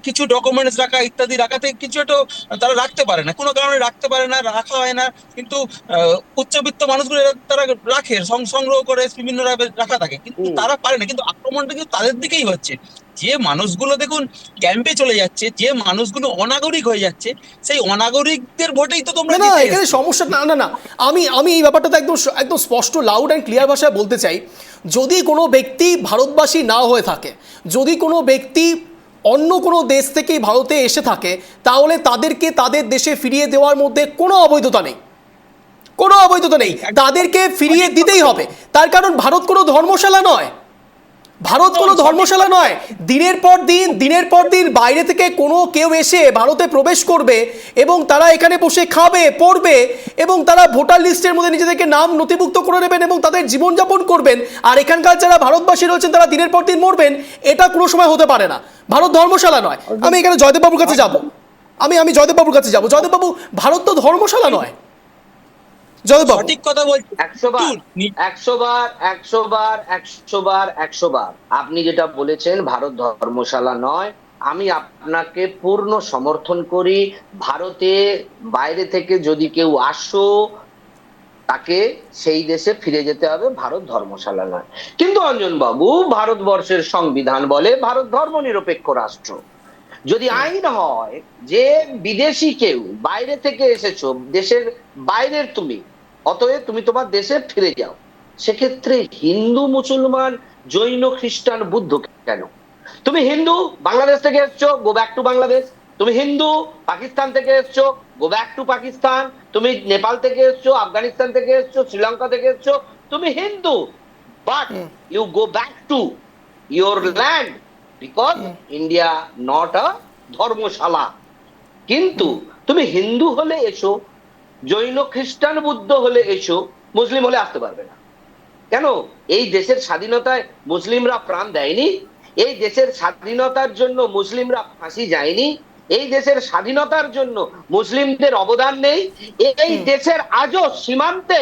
কিছু ডকুমেন্টস রাখা ইত্যাদি রাখাতে কিছু একটা তারা রাখতে পারে না, কোনো কারণে রাখতে পারে না, রাখা হয় না। কিন্তু উচ্চবিত্ত মানুষগুলো তারা রাখে, সংগ্রহ করে বিভিন্ন রাখা থাকে, কিন্তু তারা পারে না। কিন্তু আক্রমণটা কিন্তু তাদের দিকেই হচ্ছে। যে মানুষগুলো দেখুন ক্যাম্পে চলে যাচ্ছে, যে মানুষগুলো অনাগরিক হয়ে যাচ্ছে, সেই অনাগরিকদের ভোটেই তো তোমরা না না, জিতে এখানে এসছো। সমস্যা না না না, আমি এই ব্যাপারটা একদম একদম স্পষ্ট লাউড অ্যান্ড ক্লিয়ার ভাষায় বলতে চাই। যদি কোনো ব্যক্তি ভারতবাসী না হয়ে থাকে, যদি কোনো ব্যক্তি অন্য কোনো দেশ থেকে ভারতে এসে থাকে, তাহলে তাদেরকে তাদের দেশে ফিরিয়ে দেওয়ার মধ্যে কোনো অবৈধতা নেই, কোনো অবৈধতা নেই। তাদেরকে ফিরিয়ে দিতেই হবে। তার কারণ ভারত কোনো ধর্মশালা নয়, ভারত কোনো ধর্মশালা নয়। দিনের পর দিন বাইরে থেকে কোনো কেউ এসে ভারতে প্রবেশ করবে এবং তারা এখানে বসে খাবে, পড়বে এবং তারা ভোটার লিস্টের মধ্যে নিজেদেরকে নাম নথিভুক্ত করে নেবেন এবং তাদের জীবনযাপন করবেন। আর এখানকার যারা ভারতবাসী রয়েছেন তারা দিনের পর দিন মরবেন। এটা কোনো সময় হতে পারে না। ভারত ধর্মশালা নয়। আমি এখানে জয়দেববাবুর কাছে যাব, আমি জয়দেববাবুর কাছে যাব। জয়দেববাবু, ভারত তো ধর্মশালা নয়। জয়দেববাবু, সঠিক কথা বলছি। 100 বার আপনি যেটা বলেছেন ভারত ধর্মশালা নয়, আমি আপনাকে পূর্ণ সমর্থন করি। ভারতে বাইরে থেকে যদি কেউ আসো, তাকে সেই দেশে ফিরে যেতে হবে, ভারত ধর্মশালা নয়। কিন্তু অঞ্জন বাবু, ভারতবর্ষের সংবিধান বলে ভারত ধর্মনিরপেক্ষ রাষ্ট্র। যদি আইন হয় যে বিদেশি কেউ বাইরে থেকে এসেছো, দেশের বাইরের তুমি, অতএব তুমি তোমার দেশে ফিরে যাও, সেক্ষেত্রে হিন্দু, মুসলমান, জৈন, খ্রিস্টান, বুদ্ধ কেন? তুমি হিন্দু, বাংলাদেশ থেকে এসছো, গো ব্যাক টু বাংলাদেশ। তুমি হিন্দু, পাকিস্তান থেকে এসছো, গো ব্যাক টু পাকিস্তান। তুমি নেপাল থেকে এসছো, আফগানিস্তান থেকে এসছো, শ্রীলঙ্কা থেকে এসছো, তুমি Hindu, but you go back to your land, because India not a dharamshala. কিন্তু তুমি হিন্দু হলে এসো, জৈন, খ্রিস্টান, বুদ্ধ হলে এসো, মুসলিম হলে আসতে পারবে না। কেন? এই দেশের স্বাধীনতায় মুসলিমরা প্রাণ দেয়নি? এই দেশের স্বাধীনতার জন্য মুসলিমরা ফাঁসি যায়নি? এই দেশের স্বাধীনতার জন্য মুসলিমদের অবদান নেই? এই দেশের আজও সীমান্তে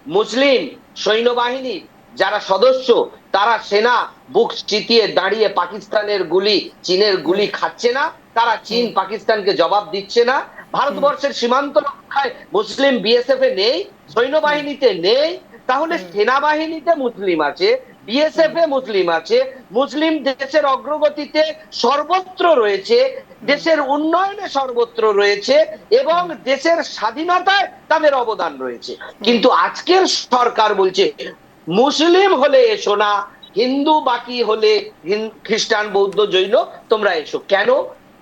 মুসলিম সৈন্যবাহিনী যারা সদস্য, তারা সেনা বুক চিতিয়ে দাঁড়িয়ে পাকিস্তানের গুলি, চীনের গুলি খাচ্ছে না? তারা চীন পাকিস্তানকে জবাব দিচ্ছে না? ভারতবর্ষের সীমান্ত রক্ষায় মুসলিম বিএসএফ এ নেই, সৈন্যবাহিনীতে নেই? তাহলে সেনাবাহিনীতে মুসলিম আছে, বিএসএফ এ মুসলিম আছে, মুসলিম দেশের অগ্রগতিতে সর্বত্র রয়েছে, দেশের উন্নয়নে সর্বত্র রয়েছে এবং দেশের স্বাধীনতায় তাদের অবদান রয়েছে। কিন্তু আজকের সরকার বলছে মুসলিম হলে এসো না, হিন্দু বাকি হলে খ্রিস্টান, বৌদ্ধ, জৈন তোমরা এসো। কেন?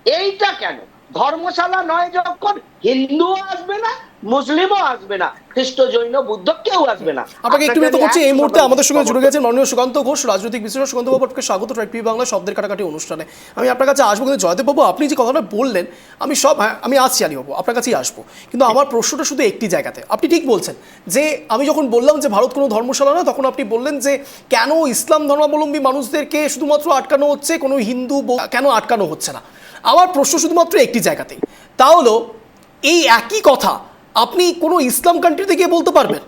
এইটা কেন? ধর্মশালা নয় যখন, হিন্দুও আসবে না, মুসলিমও আসবে না, খ্রিস্ট, জৈন, বুদ্ধ কেউ আসবে না। আপনাকে একটু বিরত করছি। এই মুহূর্তে আমাদের সঙ্গে জুড়ে গেছে গেছেন মাননীয় সুকান্ত ঘোষ, রাজনৈতিক বিশ্লেষক। সুকান্ত বাবু, আপনাকে স্বাগত ট্রাইব টিভি বাংলা শব্দের কাটাকাটি অনুষ্ঠানে। আমি আপনার কাছে আসবো, কিন্তু জয়দেব বাবু আপনি যে কথাটা বললেন আমি সব, হ্যাঁ আমি আসছি আলী বাবু, আপনার কাছেই আসবো, কিন্তু আমার প্রশ্নটা শুধু একটি জায়গাতে। আপনি ঠিক বলছেন যে আমি যখন বললাম যে ভারত কোনো ধর্মশালা না, তখন আপনি বললেন যে কেন ইসলাম ধর্মাবলম্বী মানুষদেরকে শুধুমাত্র আটকানো হচ্ছে, কোনো হিন্দু কেন আটকানো হচ্ছে না। আমার প্রশ্ন শুধুমাত্র একটি জায়গাতেই, তা হলো এই একই কথা আপনি কোনো ইসলাম কান্ট্রিতে গিয়ে বলতে পারবেন?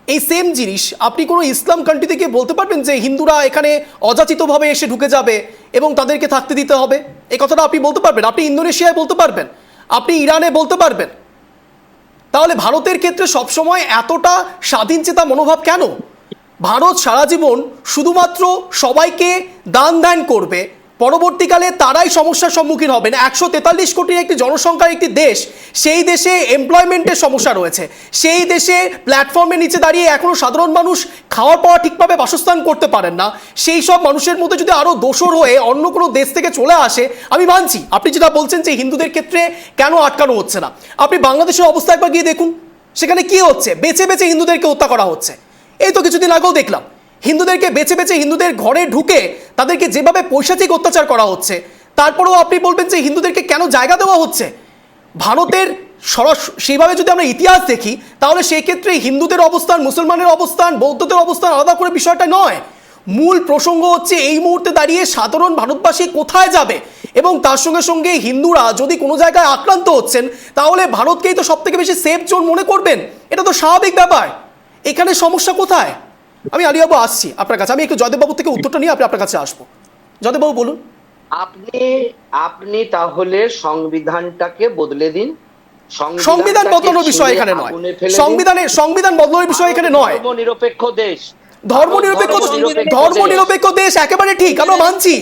এই সেম জিনিস আপনি কোনো ইসলাম কান্ট্রি থেকে বলতে পারবেন যে হিন্দুরা এখানে অযাচিতভাবে এসে ঢুকে যাবে এবং তাদেরকে থাকতে দিতে হবে? এই কথাটা আপনি বলতে পারবেন? আপনি ইন্দোনেশিয়ায় বলতে পারবেন, আপনি ইরানে বলতে পারবেন। তাহলে ভারতের ক্ষেত্রে সবসময় এতটা স্বাধীনচেতা মনোভাব কেন? ভারত সারা জীবন শুধুমাত্র সবাইকে দান ধ্যান করবে, পরবর্তীকালে তারাই সমস্যার সম্মুখীন হবেন। 143 কোটির একটি জনসংখ্যার একটি দেশ, সেই দেশে এমপ্লয়মেন্টের সমস্যা রয়েছে, সেই দেশে প্ল্যাটফর্মের নিচে দাঁড়িয়ে এখনো সাধারণ মানুষ খাওয়ার পাওয়া ঠিকভাবে বাসস্থান করতে পারেন না। সেই সব মানুষের মধ্যে যদি আরও দোসর হয়ে অন্য কোনো দেশ থেকে চলে আসে, আমি মানছি আপনি যেটা বলছেন যে হিন্দুদের ক্ষেত্রে কেন আটকানো হচ্ছে না। আপনি বাংলাদেশের অবস্থা একবার গিয়ে দেখুন, সেখানে কি হচ্ছে? বেছে বেছে হিন্দুদেরকে হত্যা করা হচ্ছে। এই তো কিছুদিন আগেও দেখলাম হিন্দুদেরকে বেছে বেছে হিন্দুদের ঘরে ঢুকে তাদেরকে যেভাবে পৈশাচিক অত্যাচার করা হচ্ছে, তারপরেও আপনি বলবেন যে হিন্দুদেরকে কেন জায়গা দেওয়া হচ্ছে? ভারতের সেইভাবে যদি আমরা ইতিহাস দেখি, তাহলে সেই ক্ষেত্রে হিন্দুদের অবস্থান, মুসলমানের অবস্থান, বৌদ্ধদের অবস্থান আলাদা করে বিষয়টা নয়। মূল প্রসঙ্গ হচ্ছে এই মুহূর্তে দাঁড়িয়ে সাধারণ ভারতবাসী কোথায় যাবে, এবং তার সঙ্গে সঙ্গে হিন্দুরা যদি কোনো জায়গায় আক্রান্ত হচ্ছেন, তাহলে ভারতকেই তো সব থেকে বেশি সেফ জোন মনে করবেন। এটা তো স্বাভাবিক ব্যাপার। এখানে সমস্যা কোথায়? আমি আলিয়াবু আসছি আপনার কাছে, আমি একটু জয়দেববাবু থেকে উত্তরটা নিয়ে আপনার কাছে আসবো। জয়দেববাবু বলুন। আপনি তাহলে সংবিধানটাকে বদলে দিন। সংবিধান বদলানোর বিষয় এখানে নয়, সংবিধান বদলানোর বিষয় এখানে নয়। ধর্মনিরপেক্ষ দেশ, ধর্মনিরপেক্ষ দেশ একেবারে ঠিক, আমরা মানছি।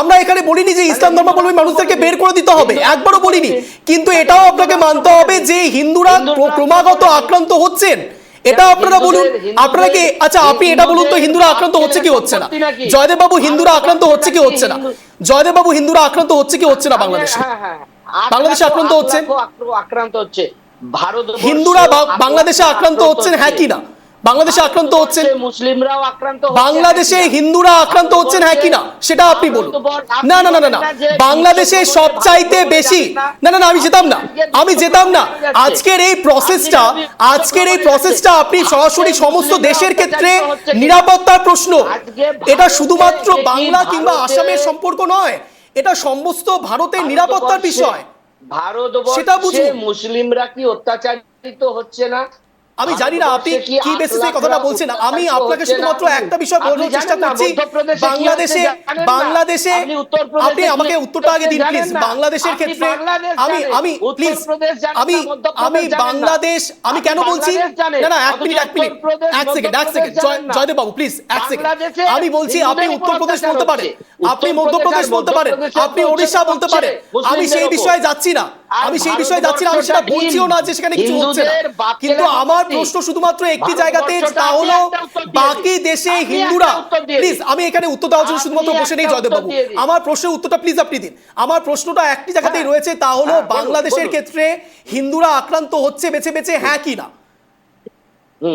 আমরা এখানে বলিনি যে ইসলাম ধর্মাবলম্বী মানুষদেরকে বের করে দিতে হবে, একবারও বলিনি। কিন্তু এটাও আপনাকে মানতে হবে যে হিন্দুরা ক্রমাগত আক্রান্ত হচ্ছেন। এটা আপনারা বলুন, আপনারা কি, আচ্ছা আপনি এটা বলুন তো, হিন্দুরা আক্রান্ত হচ্ছে কি হচ্ছে না? জয়দেব বাবু, হিন্দুরা আক্রান্ত হচ্ছে কি হচ্ছে না? জয়দেব বাবু, হিন্দুরা আক্রান্ত হচ্ছে কি হচ্ছে না বাংলাদেশে? বাংলাদেশে আক্রান্ত হচ্ছে, আক্রান্ত হচ্ছে ভারত, হিন্দুরা বাংলাদেশে আক্রান্ত হচ্ছেন, হ্যাঁ কি না? বাংলাদেশে আক্রান্ত হচ্ছেন, মুসলিমরাও আক্রান্ত, বাংলাদেশে হিন্দুরা আক্রান্ত হচ্ছেন, হ্যাঁ কি না? সেটা আপনি বলুন। না না না না না, বাংলাদেশে সবচাইতে বেশি, না না না, আমি যেতাম না। আজকের এই প্রসেসটা আপনি সরাসরি সমস্ত দেশের ক্ষেত্রে নিরাপত্তার প্রশ্ন। এটা শুধুমাত্র বাংলা কিংবা আসামের সম্পর্ক নয়, এটা সমস্ত ভারতের নিরাপত্তার বিষয়। সেটা বুঝুন। মুসলিমরা কি অত্যাচারিত হচ্ছে না? আমি জানি না আপনি কি বেসিসে কথাটা বলছেন। আমি আপনাকে শুধুমাত্র একটা বিষয় বলার চেষ্টা করছি, বাংলাদেশে আপনি আমাকে উত্তরটা আগে দিন প্লিজ। বাংলাদেশের ক্ষেত্রে আমি বাংলাদেশ, আমি কেন বলছি, না না এক সেকেন্ড জয়দেব বাবু প্লিজ এক সেকেন্ড। আমি বলছি আপনি উত্তরপ্রদেশ বলতে পারেন, আপনি মধ্যপ্রদেশ বলতে পারেন, আপনি ওড়িশা বলতে পারেন, আমি সেই বিষয়ে যাচ্ছি না, আমি সেটা বলছিও না যে সেখানে কিছু হচ্ছে না। কিন্তু আমার প্রশ্ন শুধুমাত্র একটি জায়গাতে, তা হলো বাকি দেশে হিন্দুরা, প্লিজ আমি এখানে উত্তর দেওয়ার জন্য শুধুমাত্র বসে নেই জয়দেব বাবু, আমার প্রশ্নের উত্তরটা প্লিজ আপনি দিন। আমার প্রশ্নটা একটি জায়গাতেই রয়েছে, তা হলো বাংলাদেশের ক্ষেত্রে হিন্দুরা আক্রান্ত হচ্ছে বেছে বেছে, হ্যাঁ কি না?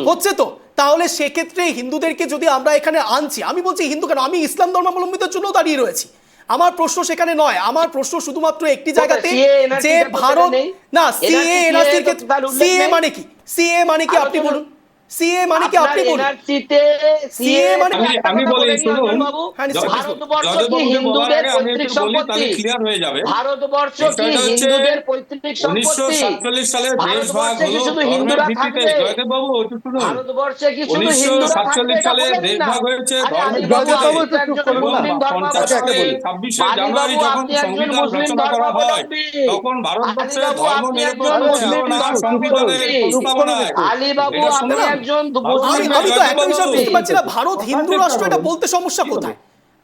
হচ্ছে তো। তাহলে সেক্ষেত্রে হিন্দুদেরকে যদি আমরা এখানে আনছি, আমি বলছি হিন্দু কেন, আমি ইসলাম ধর্মাবলম্বীদের জন্য দাঁড়িয়ে রয়েছি। আমার প্রশ্ন সেখানে নয়, আমার প্রশ্ন শুধুমাত্র একটি জায়গাতে, যে ভারত না সিএ এনআরসির ক্ষেত্রে, সিএ মানে কি, সিএ মানে কি আপনি বলুন, সিএ মানে কি আপনি বলুন, সিএ মানে আমি বলি শুনুন, ভারতবর্ষ কি হিন্দুদের পৈতৃক সম্পত্তি? ভারতবর্ষ কি হিন্দুদের পৈতৃক সম্পত্তি? 1947 সালে দেশ ভাগ হলো ধর্মের ভিত্তিতে। জয়দেব বাবু শুনুন, ভারতবর্ষে কি শুধু হিন্দুরা থাকবে? 1947 সালে দেশ ভাগ হয়েছে ধর্মের ভিত্তিতে। 26শে জানুয়ারি যখন সংবিধান রচনা করা হয়, তখন ভারতবর্ষে ধর্ম নিরপেক্ষ ছিল না সংবিধানের প্রস্তাবনায়। আলীবাবু, আপনি একজন আমি তো একটা বিষয় বুঝতে পারছি না, ভারত হিন্দু রাষ্ট্র, এটা বলতে সমস্যা কোথায়?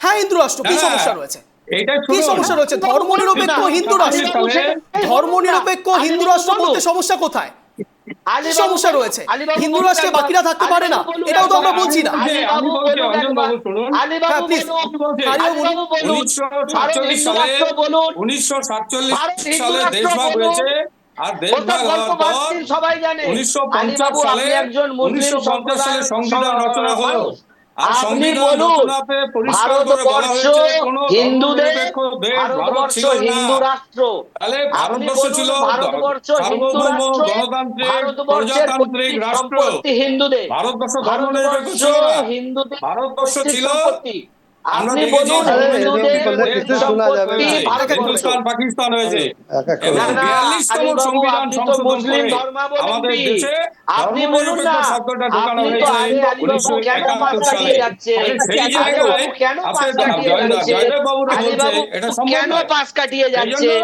হ্যাঁ হিন্দু রাষ্ট্র, কি সমস্যা রয়েছে? কি সমস্যা রয়েছে? ধর্মনিরপেক্ষ হিন্দু রাষ্ট্র, ধর্মনিরপেক্ষ হিন্দু রাষ্ট্র বলতে সমস্যা কোথায়? কি সমস্যা রয়েছে? হিন্দু রাষ্ট্রে বাকিরা থাকতে পারে না, এটাও তো আমরা বলছি না। আমি বলছি অঞ্জন বাবু শুনুন, হ্যাঁ প্লিজ, আরিও বলুন। 1947 সালে 1947 সালে দেশভাগ হয়েছে, আর দেশভাগ হওয়ার পর সবাই জানে 1950 সালে 1950 সালে সংবিধান রচনা হলো। আর আপনি সংবিধান বলুন রচনাতে পরিষ্কার করে বলা ভারতবর্ষ হয়েছে কোন হিন্দুদের, ধর্মনিরপেক্ষ দেশ ভারত ভারতবর্ষ ছিল না। হিন্দু রাষ্ট্র। তাহলে আপনি ভারতবর্ষ বলুন ছিল ভারতবর্ষ হিন্দু সার্বভৌম রাষ্ট্র, গণতান্ত্রিক ভারতবর্ষের প্রজাতান্ত্রিক পৈতৃক রাষ্ট্র। সম্পত্তি হিন্দুদের, ভারতবর্ষ ধর্মনিরপেক্ষ ভারতবর্ষ ছিল না, হিন্দুদের ভারতবর্ষ পৈতৃক ছিল, সম্পত্তি। আমরা আপনি দেখেছি বলুন আরে এরকম হিন্দুদের করলে দেশ কিছু পৈতৃক শোনা যাবে সম্পত্তি না। ভারতবর্ষ। হিন্দুস্তান পাকিস্তান হয়েছে এক এক এবং করে না, 42তম আলী বাবু, সংবিধান আপনি তো সংশোধন মুসলিম করে আমাদের ধর্মাবলম্বী, দেশে আপনি বলুন ধর্মনিরপেক্ষ না, শব্দটা ঢোকানো আপনি তো হয়েছে আলী বাবু কেন পাশ 1971 সালে। কাটিয়ে যাচ্ছেন? তাহলে সেই আলী জায়গায় বাবু কেন আজকে পাশ কাটিয়ে যাচ্ছেন? জয়দেব বাবুরা আলী বলছে বাবু এটা সম্ভব কেন নয়। পাশ কাটিয়ে সেই জন্য যাচ্ছেন?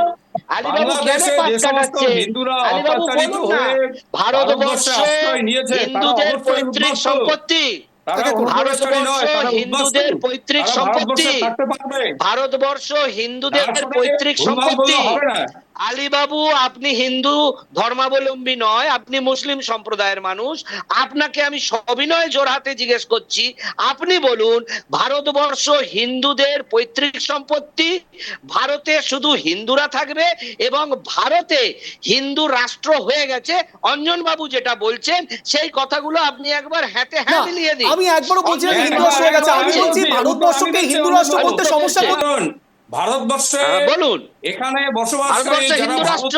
আলী বাবু কেন বাংলাদেশে পাশ যে সমস্ত কাটাচ্ছেন? হিন্দুরা আলী বাবু অত্যাচারিত বলুন না, হয়ে ভারতবর্ষ ভারতবর্ষে আশ্রয় নিয়েছে তারা হিন্দুদের অবশ্যই পৈতৃক উদ্বাস্তু। সম্পত্তি, তারা অনুপ্রবেশকারী নয়, ভারতবর্ষ তারা উদ্বাস্তু। হিন্দুদের পৈতৃক তারা সম্পত্তি, ভারতবর্ষে থাকতে পারবে, ভারতবর্ষ হিন্দুদের তারপরে পৈতৃক ভুলভাল বললে সম্পত্তি। হবে না। আলীবাবু আপনি হিন্দু ধর্মাবলম্বী নয়, আপনি মুসলিম সম্প্রদায়ের মানুষ। আপনাকে আমি সবিনয় জোড়হাতে জিজ্ঞেস করছি, আপনি বলুন ভারতবর্ষ হিন্দুদের পৈতৃক সম্পত্তি, ভারতে শুধু হিন্দুরা থাকবে এবং ভারতে হিন্দু রাষ্ট্র হয়ে গেছে। অঞ্জন বাবু যেটা বলছেন সেই কথাগুলো আপনি একবার হাতে না, হ্যাঁ মিলিয়ে দিন। আমি একবারও বলছি না যে হিন্দু রাষ্ট্র হয়ে গেছে, আমি বলছি ভারতবর্ষকে হিন্দু রাষ্ট্র বলতে সমস্যা কোথায়? দেখুন, ভারতবর্ষে বলুন এখানে বসবাসকারী ভারতবর্ষ যারা হিন্দু রাষ্ট্র,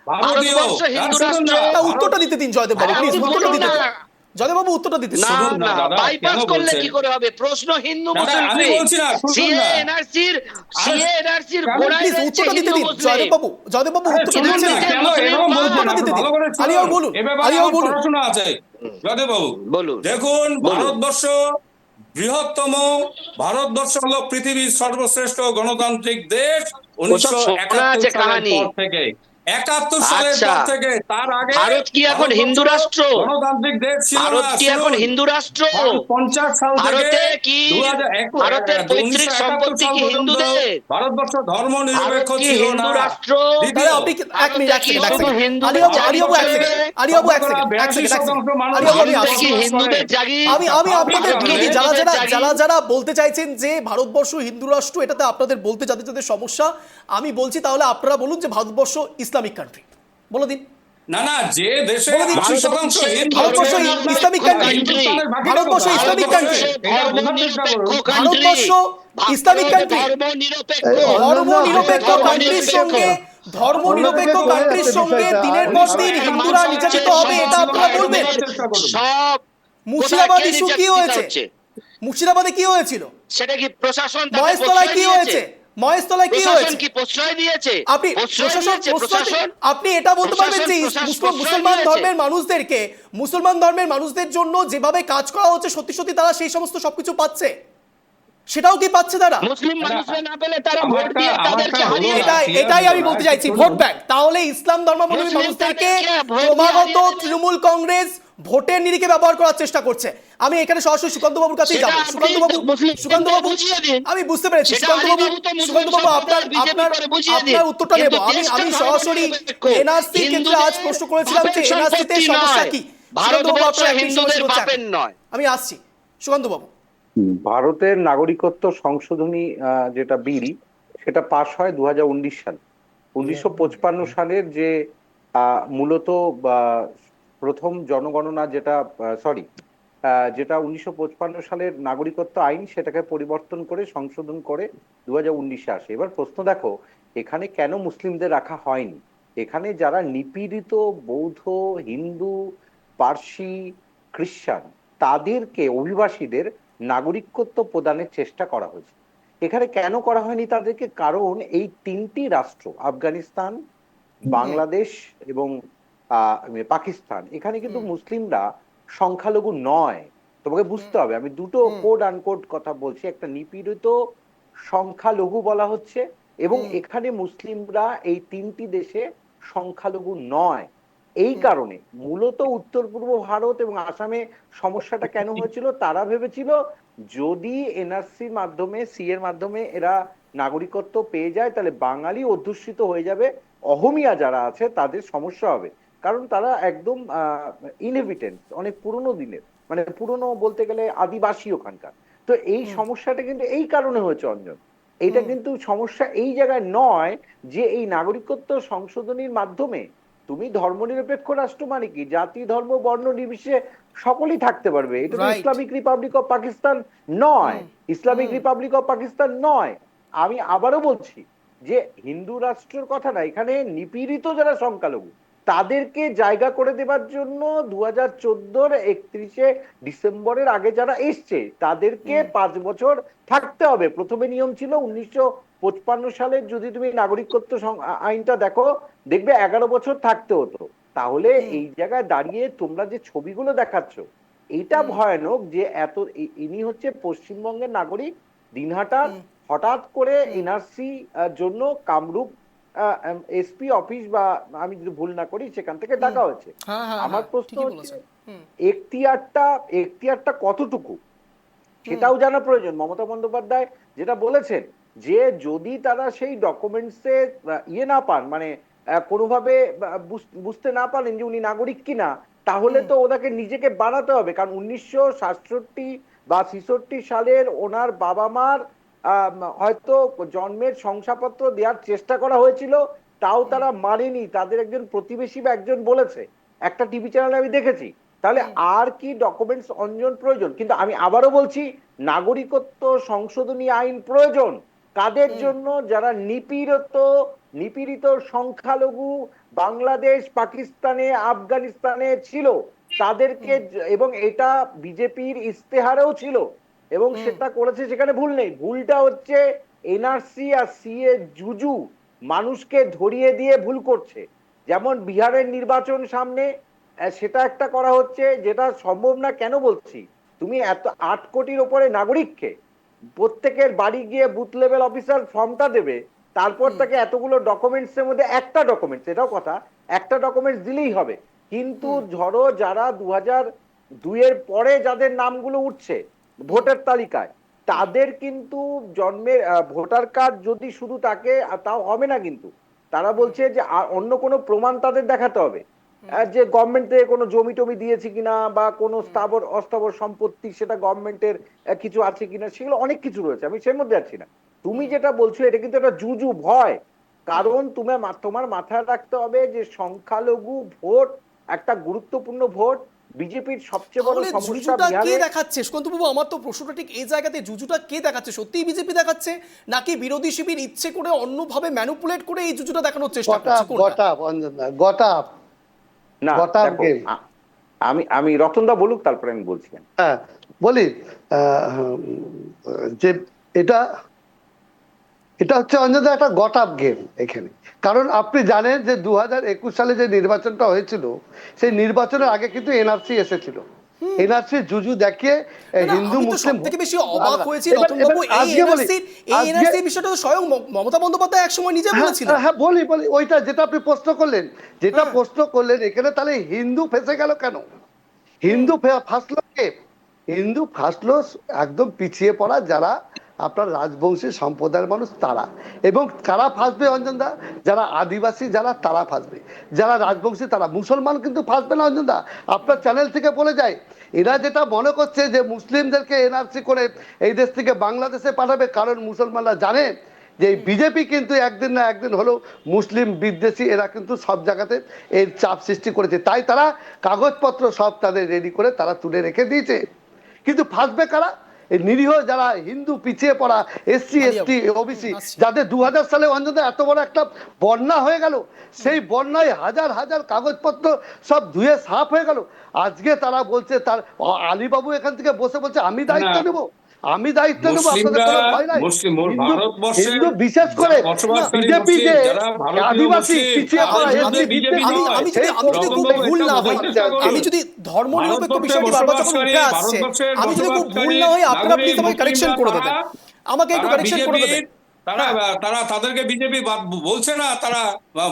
ভারতীয় ভারতবর্ষ হিন্দু শুনুন না, রাষ্ট্র। তা উত্তরটা দিতে দিন জয়দেব বাবু, প্লিজ আপনি উত্তরটা বলুন দিতে না। দিন। জয়দেব বাবু উত্তরটা দিতে দিন। না শুনুন না না, দাদা, বাইপাস কেন করলে বলছেন? কি করে হবে? প্রশ্ন হিন্দু দাদা, মুসলিম আমি বলছি না, শুনুন সিএ না। এনআরসির কেন? গোড়ায় প্লিজ রয়েছে উত্তরটা দিতে হিন্দু দিন মুসলিম। জয়দেব বাবু। জয়দেব বাবু আরে উত্তরটা শুনুন দিচ্ছেন না, না। কেন এরকম বলছেন? উত্তরটা দিতে আপনি দিন। ভালো করে শুনুন। আলিয়াও বলুন, এ ব্যাপারে আলিয়াও আমার বলুন। পড়াশোনা আছে জয়দেব বাবু। বলুন। দেখুন, বলুন। ভারতবর্ষ হলো পৃথিবীর সর্বশ্রেষ্ঠ গণতান্ত্রিক দেশ ওসব শোনা 1971 আছে সালের কাহানি। পর থেকে। 71 সালের আচ্ছা, পর থেকে, তার আগে ভারত কি এখন ভারতবর্ষ হিন্দু রাষ্ট্র? গণতান্ত্রিক দেশ ছিল ভারত না। কি এখন শুনুন, হিন্দু রাষ্ট্র? 50 সাল থেকে ভারতে কি 2001 ভারতের পৈতৃক 1971 সম্পত্তি সাল কি পর্যন্ত হিন্দুদের? ভারতবর্ষ ধর্ম ভারত নিরপেক্ষ কি ছিল হিন্দু না। রাষ্ট্র? দ্বিতীয়, দাদা আপনি এক মিনিট, এক কি সেকেন্ড, এক শুধু সেকেন্ড। হিন্দুদের আলিয়াবু, জাগির আলিয়াবু এক চলবে? সেকেন্ড, আলিয়াবু এক সেকেন্ড, এক 82% সেকেন্ড, এক সেকেন্ড। মানুষ আলিয়াবু আমি ভারতে আসছি। কি হিন্দুদের জাগির? আমি আপনাদের ভারতে বিরোধী যারা হিন্দুদের যারা জাগির? যারা যারা বলতে চাইছেন যে ভারতবর্ষ হিন্দু রাষ্ট্র, এটাতে আপনাদের বলতে যাদের যাদের সমস্যা, আমি বলছি তাহলে আপনারা বলুন যে ভারতবর্ষ ইসলামিক কান্ট্রি, বলে দিন। না না, যে দেশে বলে দিন। 80% হিন্দু, ভারতবর্ষ ইসলামিক কান্ট্রি। হিন্দুস্তানের বাকি ভারতবর্ষ কথা। Islamic country. এটা বোঝার চেষ্টা করুন। Bharatvarsha Islamic country. ধর্মনিরপেক্ষ কান্ট্রির সঙ্গে ধর্মনিরপেক্ষ কান্ট্রির সঙ্গে দিনের পর দিন হিন্দুরা নির্যাতিত হবে, এটা আপনারা বলবেন? সব মুর্শিদাবাদ কোথায় কে ইস্যু কি নির্যাতিত হয়েছে? মুর্শিদাবাদে কি হয়েছিল? সেটা কি প্রশাসন তাকে মহেশতলায় কি প্রশ্রয় হয়েছে? দিয়েছে? মহেশতলায় কি প্রশাসন হয়েছে? কি প্রশ্রয় দিয়েছে? আপনি প্রশাসন আপনি এটা বলতে পারবেন যে প্রশাসন মুসলমান দিয়েছে। মুসলমান ধর্মের মানুষদের জন্য যেভাবে কাজ করা হচ্ছে সত্যি সত্যি তারা সেই সমস্ত সবকিছু পাচ্ছে? সেটাও কি পাচ্ছে তারা? মুসলিম মানুষরা না পেলে তারা ভোট দিয়ে তাদেরকে হারিয়ে এটাই আমি বলতে চাইছি, ভোট ব্যাংক। তাহলে ইসলাম ধর্মাবলম্বী মুসলিম মানুষদেরকে তাদেরকে ভোট দিয়ে ক্রমাগত হারিয়ে তৃণমূল কংগ্রেস ভোটের নিরিখে ব্যবহার করার চেষ্টা করছে। আমি এখানে সরাসরি সুকান্ত বাবুর কাছেই সেটা যাব। আপনি সুকান্ত বাবু বুঝিয়ে দিন। আমি বুঝতে পেরেছি। সেটা সুকান্ত বাবু, আলীবাবু তো মুসলিম সুকান্ত বাবু আপনার সম্প্রদায়ের বিজেপি করে বুঝিয়ে দিন। আপনার উত্তরটা নেব। কিন্তু আমি দেশটা সরাসরি ধর্মনিরপেক্ষ। এনআরসির ক্ষেত্রে আজ প্রশ্ন করেছিলাম যে হিন্দুদের এনআরসিতে সম্পত্তি সমস্যা নয়। কি? সুকান্ত বাবু ভারতবর্ষ আপনার হিন্দুদের বাপের নয়। আমি আসছি সুকান্ত বাবু। ভারতের নাগরিকত্ব সংশোধনী যেটা বিল, সেটা পাশ হয় 2019 সালে। 1955 সালের যে মূলত প্রথম জনগণনা যেটা যেটা 1955 সালের নাগরিকত্ব আইন, সেটাকে পরিবর্তন করে সংশোধন করে 2019-এ আসে। এবার প্রশ্ন দেখো, এখানে কেন মুসলিমদের রাখা হয়নি? এখানে যারা নিপীড়িত বৌদ্ধ, হিন্দু, পার্সি, খ্রিস্টান, তাদেরকে, অভিবাসীদের নাগরিকত্ব প্রদানের চেষ্টা করা হয়েছে। এখানে কেন করা হয়নি তাদেরকে? কারণ এই তিনটি রাষ্ট্র, আফগানিস্তান, বাংলাদেশ এবং পাকিস্তান, এখানে কিন্তু মুসলিমরা সংখ্যালঘু নয়। তোমাকে বুঝতে হবে, আমি দুটো কোড আনকোড কথা বলছি। একটা নিপীড়িত সংখ্যালঘু বলা হচ্ছে, এবং এখানে মুসলিমরা এই তিনটি দেশে সংখ্যালঘু নয়। এই কারণে মূলত উত্তর পূর্ব ভারত এবং আসামে সমস্যাটা কেন হয়েছিল, তারা ভেবেছিল যদি এনআরসির মাধ্যমে, সি এর মাধ্যমে এরা নাগরিকত্ব পেয়ে যায়, তাহলে বাঙালি অধ্যুষিত হয়ে যাবে, অহমিয়া যারা আছে তাদের সমস্যা হবে। কারণ তারা একদম ইনহেবিটেন্ট, অনেক পুরনো দিনের, মানে পুরনো বলতে গেলে আদিবাসী ওখানকার। তো এই সমস্যাটা কিন্তু এই কারণে হয়েছে অঞ্জন। এটা কিন্তু সমস্যা এই জায়গায় নয় যে এই নাগরিকত্ব সংশোধনীর মাধ্যমে তুমি ধর্মনিরপেক্ষ রাষ্ট্র মানে কি জাতি ধর্ম বর্ণ নির্বিশেষে সকলেই থাকতে পারবে। এটা তো Right. Islamic Republic of Pakistan নয়, ইসলামিক রিপাবলিক অফ পাকিস্তান নয়। আমি আবারও বলছি যে হিন্দু রাষ্ট্রের কথা না, এখানে নিপীড়িত যারা সংখ্যালঘু তাদেরকে জায়গা করে দেবার জন্য 2014 31শে ডিসেম্বরের আগে যারা এসছে তাদেরকে 5 বছর থাকতে হবে। প্রথমে নিয়ম ছিল 1955 সালের, যদি তুমি নাগরিকত্ব আইনটা দেখো দেখবে 11 বছর থাকতে হতো। তাহলে এই জায়গায় দাঁড়িয়ে তোমরা যে ছবিগুলো দেখাচ্ছ এইটা ভয়ানক, যে এত ইনি হচ্ছে পশ্চিমবঙ্গের নাগরিক, দিনহাটার, হঠাৎ করে এনআরসি জন্য কামরূপ এসপি অফিস বা আমি যদি ভুল না করি সেখান থেকে ডাকা হয়েছে। আমার প্রশ্ন হচ্ছে এখতিয়ারটা কতটুকু সেটাও জানা প্রয়োজন। মমতা বন্দ্যোপাধ্যায় যেটা বলেছেন যে যদি তারা সেই ডকুমেন্টসে ইয়ে না পান, মানে কোনোভাবে বুঝতে না পারেন যে উনি নাগরিক কিনা, তাহলে তো ওনাকে নিজেকে বানাতে হবে। কারণ 1967 বা 66 সালের ওনার বাবা মার হয়তো জন্মের শংসাপত্র দেওয়ার চেষ্টা করা হয়েছিল, তাও তারা মানেনি। তাদের একজন প্রতিবেশী বা একজন বলেছে, একটা টিভি চ্যানেলে আমি দেখেছি। তাহলে আর কি ডকুমেন্টস অঞ্জন প্রয়োজন? কিন্তু আমি আবারও বলছি নাগরিকত্ব সংশোধনী আইন প্রয়োজন কাদের জন্য? যারা নিপীড়িত সংখ্যালঘু বাংলাদেশ, পাকিস্তানে, আফগানিস্তানে ছিল তাদেরকে, এবং এটা বিজেপির ইস্তেহারেও ছিল এবং সেটা করেছে, সেখানে ভুল নেই। ভুলটা হচ্ছে এনআরসি আর সিএ জুজু মানুষকে ধরিয়ে দিয়ে ভুল করছে। যেমন বিহারের নির্বাচন সামনে, সেটা একটা করা হচ্ছে যেটা সম্ভব না। কেন বলছি, তুমি এত 8 কোটির ওপরে নাগরিককে প্রত্যেকের বাড়ি গিয়ে বুথ লেভেল অফিসার ফর্মটা দেবে, তারপর তাকে এতগুলো ডকুমেন্টস এর মধ্যে একটা ডকুমেন্টস, এটাও কথা, একটা ডকুমেন্টস দিলেই হবে। কিন্তু ধরো যারা 2002 এর পরে যাদের নামগুলো উঠছে ভোটার তালিকায়, তাদের কিন্তু জন্মের ভোটার কার্ড যদি শুধু তাকে, তাও হবে না। কিন্তু তারা বলছে যে অন্য কোনো প্রমাণ তাদের দেখাতে হবে, যে গভর্নমেন্ট থেকে কোনো জমি টমি দিয়েছে কিনা বা কোনো স্থাবর অস্থাবর সম্পত্তি সেটা গভর্নমেন্টের কিছু আছে কিনা, সেগুলো অনেক কিছু রয়েছে, আমি সেই মধ্যে যাচ্ছি না। তুমি যেটা বলছো এটা কিন্তু একটা জুজু ভয়। কারণ তোমার মাথায় রাখতে হবে যে সংখ্যালঘু ভোট একটা গুরুত্বপূর্ণ ভোট। বিজেপির সবচেয়ে বড় সমস্যা জুজুটা কে বিহারে। দেখাচ্ছে সুকান্তবাবু? আমার তো প্রশ্নটা ঠিক এই জায়গাতে, জুজুটা কে দেখাচ্ছে? সত্যিই বিজেপি দেখাচ্ছে নাকি বিরোধী শিবির ইচ্ছে করে অন্যভাবে ম্যানিপুলেট করে এই জুজুটা দেখানোর চেষ্টা করছে? না দেখো, আমি রতনদা বলুক তারপরে আমি বলছি। হ্যাঁ বলি, যে এটা হচ্ছে অঞ্জনদা একটা গট আপ গেম এখানে। কারণ আপনি জানেন যে 2021 সালে যে নির্বাচনটা হয়েছিল, সেই নির্বাচনের আগে কিন্তু এনআরসি এসেছিল। এনআরসি জুজু দেখিয়ে হিন্দু মুসলিম থেকে বেশি অবাক হয়েছে রতনবাবু এই এনআরসি বিষয়টা তো স্বয়ং মমতা বন্দ্যোপাধ্যায় একসময় নিজে বলেছিলেন। হ্যাঁ বলি ওইটা যেটা আপনি প্রশ্ন করলেন, এখানে তাহলে হিন্দু ফেসে গেল কেন? হিন্দু ফাঁসলো কে? হিন্দু ফাঁসলো একদম পিছিয়ে পড়া যারা আপনার রাজবংশী সম্প্রদায়ের মানুষ, তারা। এবং কারা ফাঁসবে অঞ্জনদা? যারা আদিবাসী, যারা তারা ফাঁসবে। যারা রাজবংশী তারা। মুসলমান কিন্তু ফাঁসবে না অঞ্জনদা। আপনার চ্যানেল থেকে বলে যায়, এরা যেটা মনে করছে যে মুসলিমদেরকে এনআরসি করে এই দেশ থেকে বাংলাদেশে পাঠাবে, কারণ মুসলমানরা জানে যে বিজেপি কিন্তু একদিন না একদিন হলেও মুসলিম বিদ্বেষী, এরা কিন্তু সব জায়গাতে এর চাপ সৃষ্টি করেছে। তাই তারা কাগজপত্র সব তাদের রেডি করে তারা তুলে রেখে দিয়েছে। কিন্তু ফাঁসবে কারা? এই নিরীহ যারা হিন্দু পিছিয়ে পড়া এসসি এসটি ওবিসি, যাদের 2000 সালে অন্তত এত বড় একটা বন্যা হয়ে গেল, সেই বন্যায় হাজার হাজার কাগজপত্র সব ধুয়ে সাফ হয়ে গেল। আজকে তারা বলছে, তার আলীবাবু এখান থেকে বসে বলছে আমি দায়িত্ব নেব, আপনাদের কোনো ভয় নাই। হিন্দু বিশেষ করে বিজেপি যে আদিবাসী পিছিয়ে পড়া আমি খুব ভুল না হই, আমি যদি ধর্মনিরপেক্ষ বিষয়টি বারবার যখন উঠে আসছে, আমি যদি খুব ভুল না হই, আপনারা প্লিজ আমাকে কারেকশন করে দেবেন, আমাকে একটু কারেকশন করে দেবেন। তারা তাদেরকে বিজেপি বলছে না তারা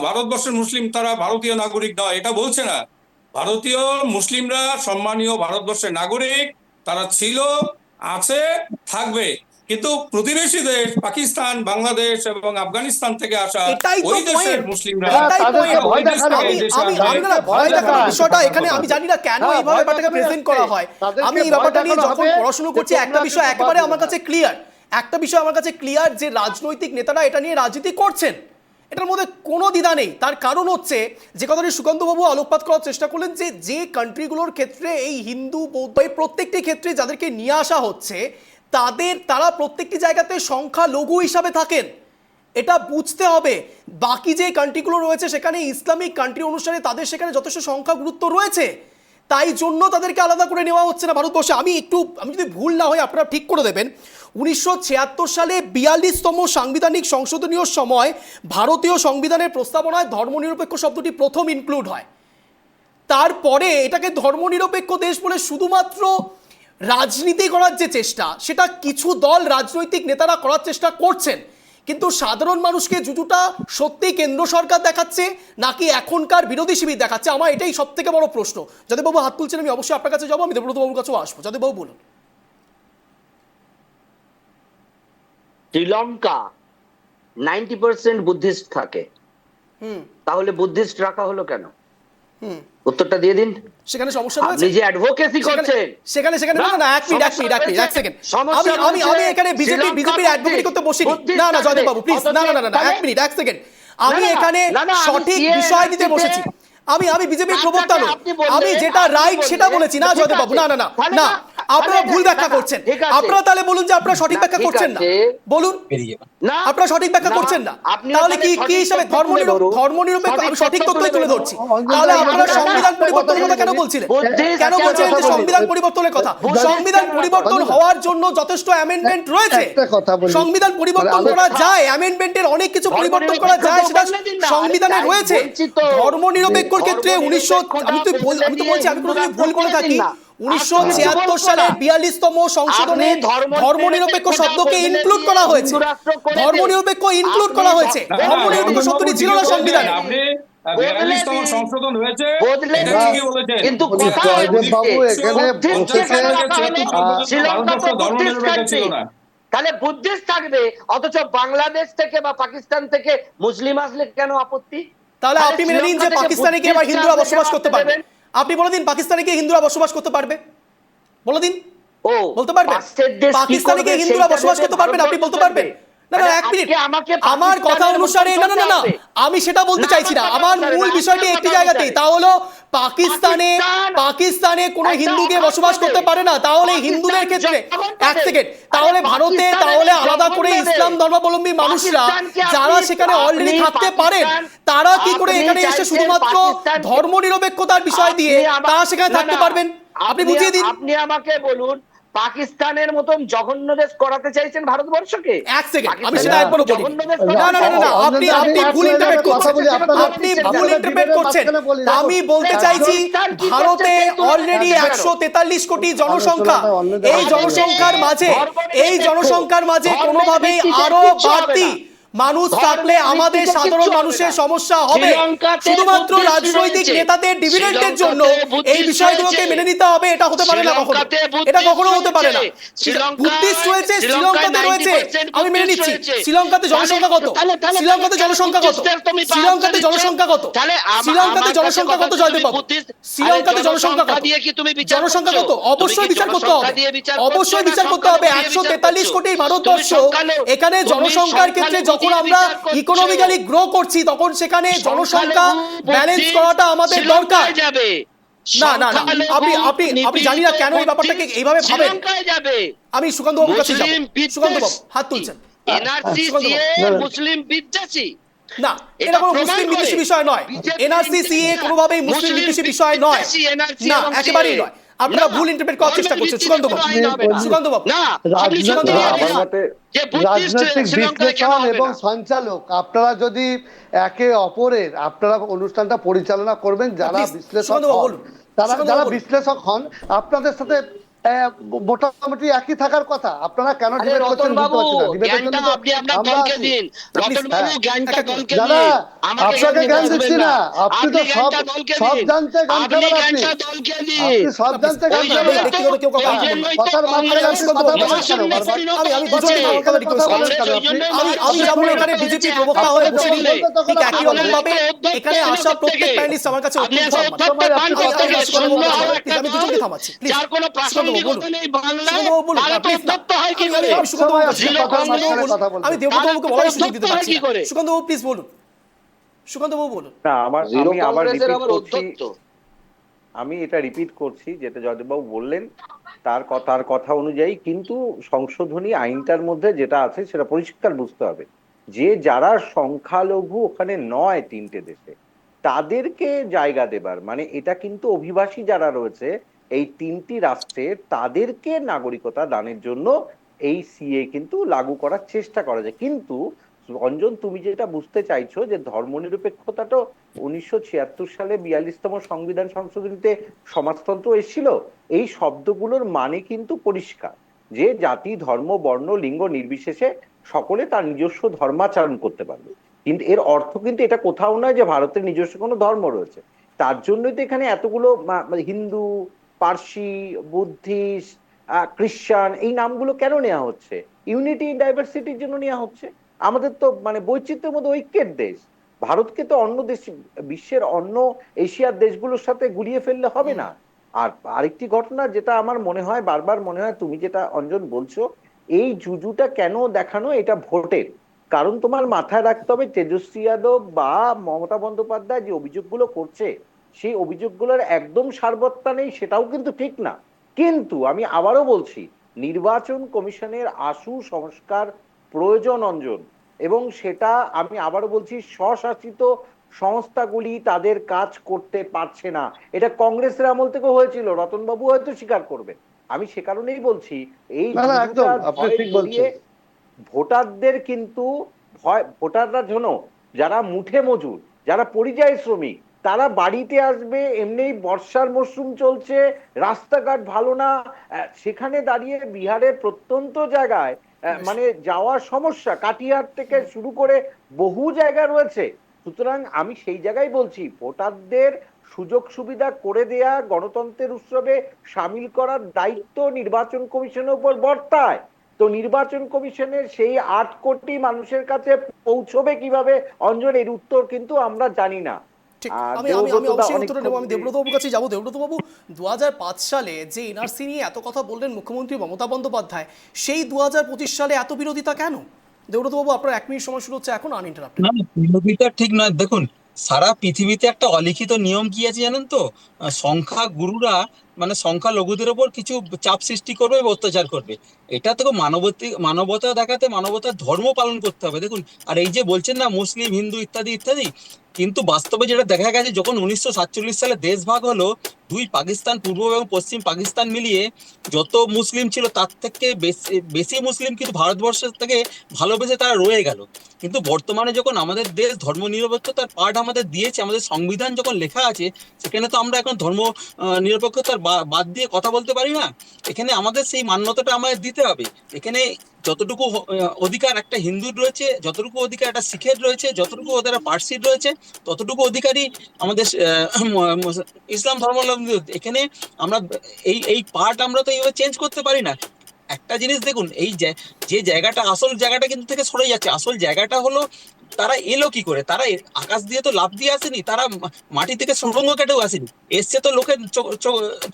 ভারতবর্ষের মুসলিম, তারা ভারতীয় নাগরিক নয়, এটা বলছে না। ভারতীয় মুসলিমরা সম্মানীয় ভারতবর্ষের নাগরিক, তারা ছিল, আছে, থাকবে। কিন্তু প্রতিবেশী দেশ পাকিস্তান, বাংলাদেশ এবং আফগানিস্তান থেকে আসা এটাই তো ওই দেশের point, মুসলিমরা এটাই তাদেরকে point। ভয় দেখানো। আমি আমি আমি না ভয় দেখানোর বিষয়টা এখানে আমি জানি না কেন এইভাবে ব্যাপারটাকে প্রেজেন্ট করা হয়। আমি এই ব্যাপারটা নিয়ে যখন পড়াশোনা করছি একটা বিষয় একেবারে আমার কাছে ক্লিয়ার, একটা বিষয় আমার কাছে ক্লিয়ার যে রাজনৈতিক নেতারা এটা নিয়ে রাজনীতি করছেন, এটার মধ্যে কোনো দ্বিধা নেই। তার কারণ হচ্ছে যে কথাটি সুকান্তবাবু আলোকপাত করার চেষ্টা করলেন যে যে কান্ট্রিগুলোর ক্ষেত্রে এই হিন্দু বৌদ্ধ এই প্রত্যেকটি ক্ষেত্রে যাদেরকে নিয়ে আসা হচ্ছে তারা প্রত্যেকটি জায়গাতে সংখ্যালঘু হিসাবে থাকেন, এটা বুঝতে হবে। বাকি যে কান্ট্রিগুলো রয়েছে সেখানে ইসলামিক কান্ট্রি অনুসারে তাদের সেখানে যথেষ্ট সংখ্যা গুরুত্ব রয়েছে, তাই জন্য তাদেরকে আলাদা করে নেওয়া হচ্ছে না ভারতবর্ষে। আমি যদি ভুল না হয় আপনারা ঠিক করে দেবেন, 1976 সালে 42তম সাংবিধানিক সংশোধনীয় সময় ভারতীয় সংবিধানের প্রস্তাবনায় ধর্মনিরপেক্ষ শব্দটি প্রথম ইনক্লুড হয়। তারপরে এটাকে ধর্মনিরপেক্ষ দেশ বলে শুধুমাত্র রাজনীতি করার যে চেষ্টা সেটা কিছু দল রাজনৈতিক নেতারা করার চেষ্টা করছেন, কিন্তু সাধারণ মানুষকে জুজুটা সত্যি কেন্দ্র সরকার দেখাচ্ছে নাকি এখনকার বিরোধী শিবির দেখাচ্ছে, আমার এটাই সব থেকে বড় প্রশ্ন। যাদববাবু হাত তুলছেন, আমি অবশ্যই আপনার কাছে যাবো, আমি দেবব্রতবাবুর কাছেও আসবো। যাদববাবু বলুন। শ্রীলঙ্কা 90% বুদ্ধিস্ট থাকে, তাহলে বুদ্ধিস্ট রাখা হলো কেন? উত্তরটা দিয়ে দিন। সেখানে সমস্যা আপনি রয়েছে যে অ্যাডভোকেসি করছেন সেখানে না এক সেকেন্ড আমি এখানে বিজেপির অ্যাডভোকেট করতে বসিনি। না জয়দেববাবু প্লিজ, না এক সেকেন্ড, আমি এখানে সঠিক বিষয় নিতে বসেছি। আমি বিজেপির প্রবক্তা নই, আমি যেটা রাইট সেটা বলেছি। না জয়দেববাবু, না আপনারা ভুল ব্যাখ্যা করছেন। আপনারা তাহলে বলুন যে আপনারা সঠিক ব্যাখ্যা করছেন না, বলুন আপনারা সঠিক ব্যাখ্যা করছেন না, তাহলে কি হিসাবে ধর্মনিরপেক্ষ? আমি সঠিক তথ্যই তুলে ধরছি। তাহলে আপনারা সংবিধান পরিবর্তনের কথা কেন বলছিলেন যে সংবিধান পরিবর্তনের কথা? সংবিধান পরিবর্তন হওয়ার জন্য যথেষ্ট অ্যামেন্ডমেন্ট রয়েছে, সংবিধান পরিবর্তন করা যায়, অ্যামেন্ডমেন্টের অনেক কিছু পরিবর্তন করা যায়, সেটা সংবিধানে রয়েছে। ধর্মনিরপেক্ষর ক্ষেত্রে আমি তো বলছি, আমি কোনো ভুল করে থাকি, 1976 সালের 42তম সংশোধনে ধর্মনিরপেক্ষ শব্দকে ইনক্লুড করা হয়েছে, ধর্মনিরপেক্ষ ইনক্লুড করা হয়েছে, ধর্মনিরপেক্ষ শব্দটি ছিল না সংবিধানে। সংশোধন হয়েছে, কিন্তু তাহলে বুদ্ধিস্ট থাকবে, অথচ বাংলাদেশ থেকে বা পাকিস্তান থেকে মুসলিম আসলে কেন আপত্তি? তাহলে আপনি মেনে নিন যে পাকিস্তানে গিয়ে আবার হিন্দুরা বসবাস করতে পারবে। আপনি বলে দিন পাকিস্তানে গিয়ে হিন্দুরা বসবাস করতে পারবে, বলে দিন, বলতে পারবেন পাকিস্তানে গিয়ে হিন্দুরা বসবাস করতে পারবেন? আপনি বলতে পারবেন? না এক মিনিট, আমার কথা অনুসারে না আমি সেটা বলতে চাইছি না। আমার মূল বিষয়টি একটি জায়গাতেই, তা হলো পাকিস্তানে কোনো হিন্দু গিয়ে বসবাস করতে পারে না, তাহলে হিন্দুদের ক্ষেত্রে এক সেকেন্ড, তাহলে ভারতে তাহলে আলাদা করে ইসলাম ধর্মাবলম্বী মানুষরা যারা সেখানে অলরেডি থাকতে পারেন তারা কি করে এখানে এসে শুধুমাত্র ধর্মনিরপেক্ষতার বিষয় দিয়ে তারা সেখানে থাকতে পারবেন? আপনি বুঝিয়ে দিন। আপনি আমাকে বলুন, পাকিস্তানের মতন জঘন্য দেশ করাতে চাইছেন ভারতবর্ষকে? এক সেকেন্ড, আমি সেটা একবারও বলিনি। না আপনি ভুল ইন্টারপ্রেট করছেন, আপনি ভুল ইন্টারপ্রেট করছেন। আমি বলতে চাইছি ভারতে অলরেডি 143 কোটি জনসংখ্যা, এই জনসংখ্যার মাঝে কোনোভাবেই আরো বাড়তি মানুষ থাকলে আমাদের সাধারণ মানুষের সমস্যা হবে। শুধুমাত্র রাজনৈতিক নেতাদের ডিভিডেন্ডের জন্য এই বিষয়গুলোকে মেনে নিতে হবে, এটা হতে পারে না কখনো, এটা কখনো হতে পারে না। বুদ্ধিস্ট রয়েছে, শ্রীলঙ্কাতে রয়েছে, আমি মেনে নিচ্ছি। শ্রীলঙ্কাতে জনসংখ্যা কত? শ্রীলঙ্কাতে জনসংখ্যা কত? জয়দেববাবু, শ্রীলঙ্কাতে জনসংখ্যা কত? অবশ্যই বিচার করতে হবে, 143 কোটি ভারতবর্ষ, এখানে জনসংখ্যার ক্ষেত্রে যখন আমরা ইকোনমিক্যালি গ্রো করছি তখন সেখানে জনসংখ্যা ব্যালেন্স করাটা আমাদের দরকার। না আপনি জানি না কেন এই ব্যাপারটাকে এইভাবে ভাবেন। আমি সুকান্ত বাবুর কাছে যাব। সুকান্ত বাবু হাত তুলছেন। এনআরসি মুসলিম বিদ্বেষী না, এটা কোনো মুসলিম বিদ্বেষী বিষয় নয়। এনআরসি সিএ কোনোভাবেই মুসলিম বিদ্বেষী বিষয় নয়, না একেবারেই নয়। আপনারা ভুল ইন্টারপ্রেট করার চেষ্টা করছেন সুকান্ত বাবু। রাজনৈতিক বিশ্লেষণ এবং সঞ্চালক, আপনারা যদি একে অপরের আপনারা অনুষ্ঠানটা পরিচালনা করবেন, যারা বিশ্লেষক হন আপনাদের সাথে মোটামুটি একই থাকার কথা, আপনারা কেন আরে ডিবেট করছেন রতন বুঝতে বাবু, পারছি না। ডিবেটের জ্ঞানটা জন্য তো আপনি আপনার আমরা দলকে আছি। দিন। রতন বাবু, হ্যাঁ, জ্ঞানটা দলকে দাদা দিন, আমাকে আপনাকে জ্ঞান দিতে দিচ্ছি আসবেন না, আপনি তো সব জ্ঞানটা দলকে সব দিন, জানতে গান আপনি খাবেন, আপনি জ্ঞানটা দলকে দিন। আপনি সব জানতে গান ওই খাবেন জন্যই না। তো, ব্যক্তিগত কেউ কথা ওই বলবেন না। জন্যই তো কথার মাঝখানে কংগ্রেস আপনি কথা বলেন মহাশূন্য কেন বারবার? পরিণত আমি হয়েছে। দুজনকে ভালো করে রিকোয়েস্ট কথা বলেন করছি। কেন ওই আপনি? জন্যই আমি যেমন এখানে বিজেপি প্রবক্তা হয়ে বসে নেই, ঠিক একই রকম ভাবে এখানে আসা প্রত্যেক প্যানেলিস্ট আমার কাছে আপনি অত্যন্ত এসে সম্মান। অধ্যক্ষ পান করতে গিয়ে শূন্য হওয়া প্লিজ একটা আমি দল, দুজনকে থামাচ্ছি, প্লিজ। যার কোনো প্রাসঙ্গিকতা নেই বাংলায়, তাহলে তো অধ্যক্ষ হয় কি করে? আমি সুকান্ত বাবুর কাছে সবসময় যাবো। কথার মাঝখানে কথা বলবেন। আমি দেবব্রত বাবুকে বলার সুযোগ দিতে অধ্যক্ষ হয় পারছি কি না। করে? সুকান্ত বাবু প্লিজ বলুন, সুকান্ত বাবু বলুন। না, জিরো আমি আবার কংগ্রেসের রিপিট আবার করছি, অধ্যক্ষ। আমি এটা রিপিট করছি যেটা জয়দেববাবু বললেন তার কথা অনুযায়ী, কিন্তু সংশোধনী আইনটার মধ্যে যেটা আছে সেটা পরিষ্কার বুঝতে হবে যে যারা সংখ্যালঘু ওখানে নয় তিনটে দেশে, তাদেরকে জায়গা দেবার মানে এটা কিন্তু অভিবাসী যারা রয়েছে এই তিনটি রাষ্ট্রে তাদেরকে নাগরিকতা দানের জন্য এই সিএ কিন্তু লাগু করার চেষ্টা করা যায়। কিন্তু অঞ্জন, তুমি যেটা বুঝতে চাইছো যে ধর্মনিরপেক্ষতা তো 1976 সালে 42তম সংবিধান সংশোধনীতে সমাজতন্ত্র এসেছিল, এই শব্দগুলোর মানে কিন্তু পরিষ্কার যে জাতি ধর্ম বর্ণ লিঙ্গ নির্বিশেষে সকলে তার নিজস্ব ধর্মাচরণ করতে পারবে। কিন্তু এর অর্থ কিন্তু এটা কোথাও নয় যে ভারতের নিজস্ব কোনো ধর্ম রয়েছে। তার জন্যই তো এখানে এতগুলো হিন্দু, পার্সি, বুদ্ধিস্ট, খ্রিস্টান এই নামগুলো কেন নেওয়া হচ্ছে? ইউনিটি ইন ডাইভার্সিটির জন্য নেওয়া হচ্ছে। আমাদের তো বৈচিত্র্যের মধ্যে ঐক্যের দেশ। ভারতকে তো অন্য দেশ, বিশ্বের অন্য এশিয়ার দেশগুলোর সাথে গুলিয়ে ফেললে হবে না। আর আরেকটি ঘটনা যেটা আমার মনে হয়, বারবার মনে হয়, তুমি যেটা অঞ্জন বলছো, এই জুজুটা কেন দেখানো, এটা ভোটের কারণ তোমার মাথায় রাখতে হবে তেজস্বী যাদব বা মমতা বন্দ্যোপাধ্যায় যে অভিযোগগুলো করছে সেই অভিযোগগুলোর একদম সারবত্তা নেই, সেটাও কিন্তু ঠিক না। কিন্তু আমি আবারও বলছি, নির্বাচন কমিশনের আশু সংস্কার প্রয়োজন অঞ্জন, এবং সেটা আমি আবারও বলছি স্বশাসিত সংস্থাগুলি তাদের কাজ করতে পারছে না। এটা কংগ্রেসের আমল থেকে হয়েছিল, রতনবাবু হয়তো স্বীকার করবেন। আমি সে কারণেই বলছি এই না না, একদম আপনি ঠিক বলছেন। ভোটারদের কিন্তু ভোটাররা জন্য যারা মুঠে মজুর, যারা পরিযায়ী শ্রমিক, তারা বাড়িতে আসবে, এমনি বর্ষার মরশুম চলছে, রাস্তাঘাট ভালো না, সেখানে দাঁড়িয়ে বিহারের প্রত্যন্ত জায়গায় মানে যাওয়ার সমস্যা, কাটিহার থেকে শুরু করে বহু জায়গা রয়েছে। সুতরাং আমি সেই জায়গায় বলছি ভোটারদের সুযোগ সুবিধা করে দেয়া, গণতন্ত্রের উৎসবে সামিল করার দায়িত্ব নির্বাচন কমিশনের উপর বর্তায়। তো নির্বাচন কমিশনের সেই 8 কোটি মানুষের কাছে পৌঁছবে কিভাবে অঞ্জন, এর উত্তর কিন্তু আমরা জানি না। ঠিক, আমি অবশ্যই উত্তর নেব। আমি দেবব্রত বাবুর কাছে যাবো। দেবব্রত বাবু, 2005 সালে যে এনআরসি নিয়ে এত কথা বললেন মুখ্যমন্ত্রী মমতা বন্দ্যোপাধ্যায়, সেই 2025 সালে এত বিরোধিতা কেন? দেবব্রত বাবু, আপনার 1 মিনিট সময় শুরু হচ্ছে এখন, আনইন্টারাপ্টেড। না, বিরোধিতা ঠিক নয়। দেখুন, সারা পৃথিবীতে একটা অলিখিত নিয়ম কি আছে জানেন তো? সংখ্যা গুরুরা মানে সংখ্যালঘুদের ওপর কিছু চাপ সৃষ্টি করবে এবং অত্যাচার করবে। এটা তো মানবতা দেখাতে মানবতার ধর্ম পালন করতে হবে। দেখুন, আর এই যে বলছেন না মুসলিম হিন্দু ইত্যাদি ইত্যাদি, কিন্তু বাস্তবে যেটা দেখা গেছে যখন 1947 সালে দেশ ভাগ হলো, দুই পাকিস্তান, পূর্ব এবং পশ্চিম পাকিস্তান মিলিয়ে যত মুসলিম ছিল তার থেকে বেশি মুসলিম কিন্তু ভারতবর্ষের থেকে ভালোবেসে তারা রয়ে গেল। কিন্তু বর্তমানে যখন আমাদের দেশ ধর্মনিরপেক্ষতার পাঠ আমাদের দিয়েছে, আমাদের সংবিধান যখন লেখা আছে, সেখানে তো আমরা এখন ধর্ম নিরপেক্ষতার বাদ দিয়ে কথা বলতে পারি না। এখানে আমাদের সেই মান্যতাটা আমাদের দিতে হবে। এখানে যতটুকু অধিকার একটা হিন্দুর রয়েছে, যতটুকু অধিকার একটা শিখের রয়েছে, যতটুকু ওদের পার্সির রয়েছে, ততটুকু অধিকারই আমাদের ইসলাম ধর্মাবলম্বী। এখানে আমরা এই পার্ট আমরা তো এইভাবে চেঞ্জ করতে পারি না। একটা জিনিস দেখুন, এই যে জায়গাটা, আসল জায়গাটা কিন্তু থেকে সরে যাচ্ছে। আসল জায়গাটা হলো তারা এলো কি করে? তারা আকাশ দিয়ে তো লাফ দিয়ে আসেনি, তারা মাটি থেকে সুড়ঙ্গ কেটেও আসেনি, এসছে তো লোকের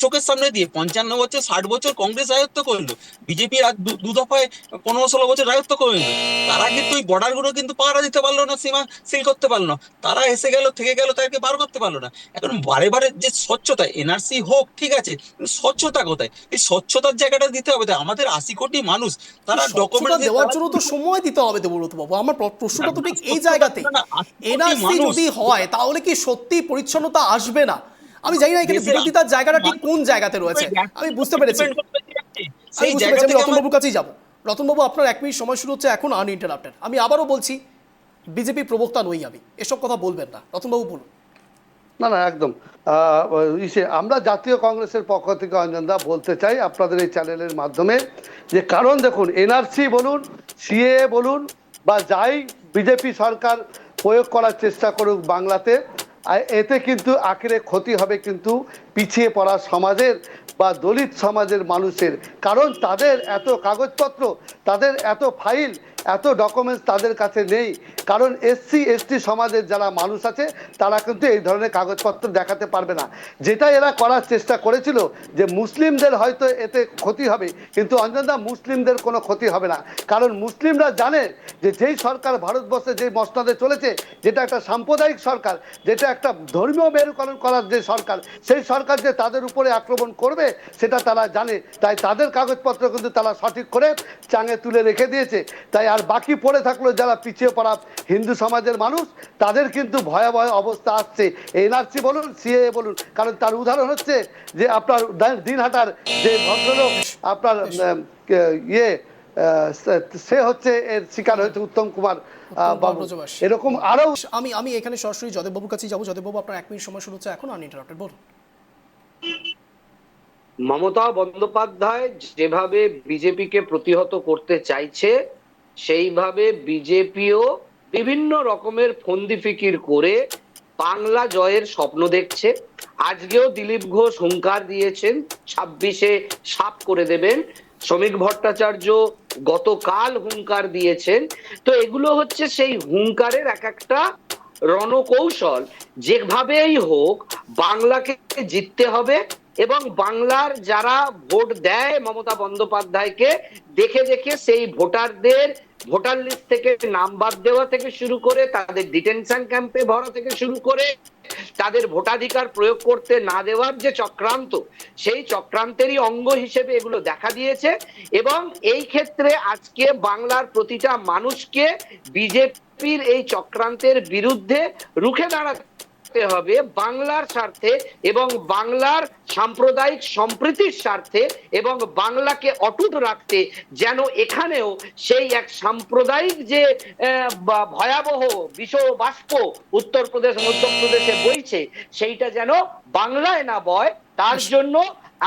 চোখের সামনে দিয়ে। 55 বছর 60 বছর কংগ্রেস রাজত্ব করলো, বিজেপি দু দফায় 15-16 বছর রাজত্ব করে নিল। তারা কিন্তু ওই বর্ডার গুলো কিন্তু পাহারা দিতে পারলো না, সীমা সিল করতে পারলো না। তারা এসে গেল, থেকে গেল, তাদেরকে বার করতে পারলো না। এখন বারে বারে যে স্বচ্ছতা, এনআরসি হোক ঠিক আছে, স্বচ্ছতা কোথায়? এই স্বচ্ছতার জায়গাটা দিতে হবে। আমাদের 80 কোটি মানুষ, তারা ডকুমেন্ট দেওয়ার জন্য তো সময় দিতে হবে দেবব্রত বাবু। আমার প্রশ্নটা তো ঠিক এই জায়গাতেই, এনআরসি যদি হয় তাহলে কি সত্যি পরিচ্ছন্নতা আসবে না? আমি জানি না এখানে বিরোধিতার জায়গাটা ঠিক কোন জায়গাতে রয়েছে। আমি বুঝতে পেরেছি, আমি রতনবাবুর কাছেই যাবো। রতনবাবু, আপনার 1 মিনিট সময় শুরু হচ্ছে এখন, আনইন্টারাপ্টেড। আমি আবারও বলছি, বিজেপি প্রবক্তা নই আমি, এসব কথা বলবেন না। রতনবাবু বলুন। না না একদম আমরা জাতীয় কংগ্রেসের পক্ষ থেকে অঞ্জনদা বলতে চাই আপনাদের এই চ্যানেলের মাধ্যমে যে কারণ দেখুন এনআরসি বলুন সিএ বলুন বা যাই বিজেপি সরকার প্রয়োগ করার চেষ্টা করুক বাংলাতে এতে কিন্তু আখেরে ক্ষতি হবে কিন্তু পিছিয়ে পড়া সমাজের বা দলিত সমাজের মানুষের, কারণ তাদের এত কাগজপত্র, তাদের এত ফাইল, এত ডকুমেন্টস তাদের কাছে নেই। কারণ এসসি এসটি সমাজের যারা মানুষ আছে তারা কিন্তু এই ধরনের কাগজপত্র দেখাতে পারবে না। যেটা এরা করার চেষ্টা করেছিল যে মুসলিমদের হয়তো এতে ক্ষতি হবে, কিন্তু অঞ্জনদা মুসলিমদের কোনো ক্ষতি হবে না। কারণ মুসলিমরা জানে যে যেই সরকার ভারতবর্ষে যেই মসনদে চলেছে, যেটা একটা সাম্প্রদায়িক সরকার, যেটা একটা ধর্মীয় মেরুকরণ করার যে সরকার, সেই সরকার যে তাদের উপরে আক্রমণ করবে সেটা তারা জানে। তাই তাদের কাগজপত্র কিন্তু তারা সঠিক করে চাঙে তুলে রেখে দিয়েছে। তাই আর বাকি পড়ে থাকলো যারা পিছিয়ে পড়া হিন্দু সমাজের মানুষ, তাদের কিন্তু ভয়াবহ অবস্থা আসছে। এনআরসি বলুন সিএ বলুন, কারণ তার উদাহরণ হচ্ছে যে আপনার দিনহাটার যে ভদ্রলোক আপনার সে হচ্ছে এর শিকার হয়েছে উত্তম কুমার বাবু। এরকম আরো আমি এখানে সরাসরি জয়দেববাবুর কাছে যাবো। জয়দেববাবু, আপনার 1 মিনিট সময় শুরু হচ্ছে এখন, আনইন্টারাপ্টেড বলুন। মমতা বন্দ্যোপাধ্যায় যেভাবে বিজেপিকে প্রতিহত করতে চাইছে, সেইভাবে বিজেপিও বিভিন্ন রকমের ফন্দি ফিকির করে বাংলা জয়ের স্বপ্ন দেখছে। আজকেও দিলীপ ঘোষ হুঙ্কার দিয়েছেন 26-এ সাফ করে দেবেন। শ্রমিক ভট্টাচার্য গতকাল হুঙ্কার দিয়েছেন। তো এগুলো হচ্ছে সেই হুঙ্কারের এক একটা রণকৌশল। যেভাবেই হোক বাংলাকে জিততে হবে এবং বাংলার যারা ভোট দেয় মমতা বন্দ্যোপাধ্যায়কে দেখে দেখে সেই ভোটারদের ভোটার লিস্ট থেকে নাম বাদ দেওয়া থেকে শুরু করে, তাদের ডিটেনশন ক্যাম্পে ভরা থেকে শুরু করে, তাদের ভোটাধিকার প্রয়োগ করতে না দেওয়ার যে চক্রান্ত, সেই চক্রান্তেরই অঙ্গ হিসেবে এগুলো দেখা দিয়েছে। এবং এই ক্ষেত্রে আজকে বাংলার প্রতিটা মানুষকে বিজেপির এই চক্রান্তের বিরুদ্ধে রুখে দাঁড়াতে হবে বাংলার স্বার্থে এবং বাংলার সাম্প্রদায়িক সম্প্রীতির স্বার্থে এবং বাংলাকে অটুট রাখতে, যেন এখানেও সেই এক সাম্প্রদায়িক যে ভয়াবহ বিষ বাষ্প উত্তরপ্রদেশ মধ্যপ্রদেশে বইছে, সেইটা যেন বাংলায় না বয়। তার জন্য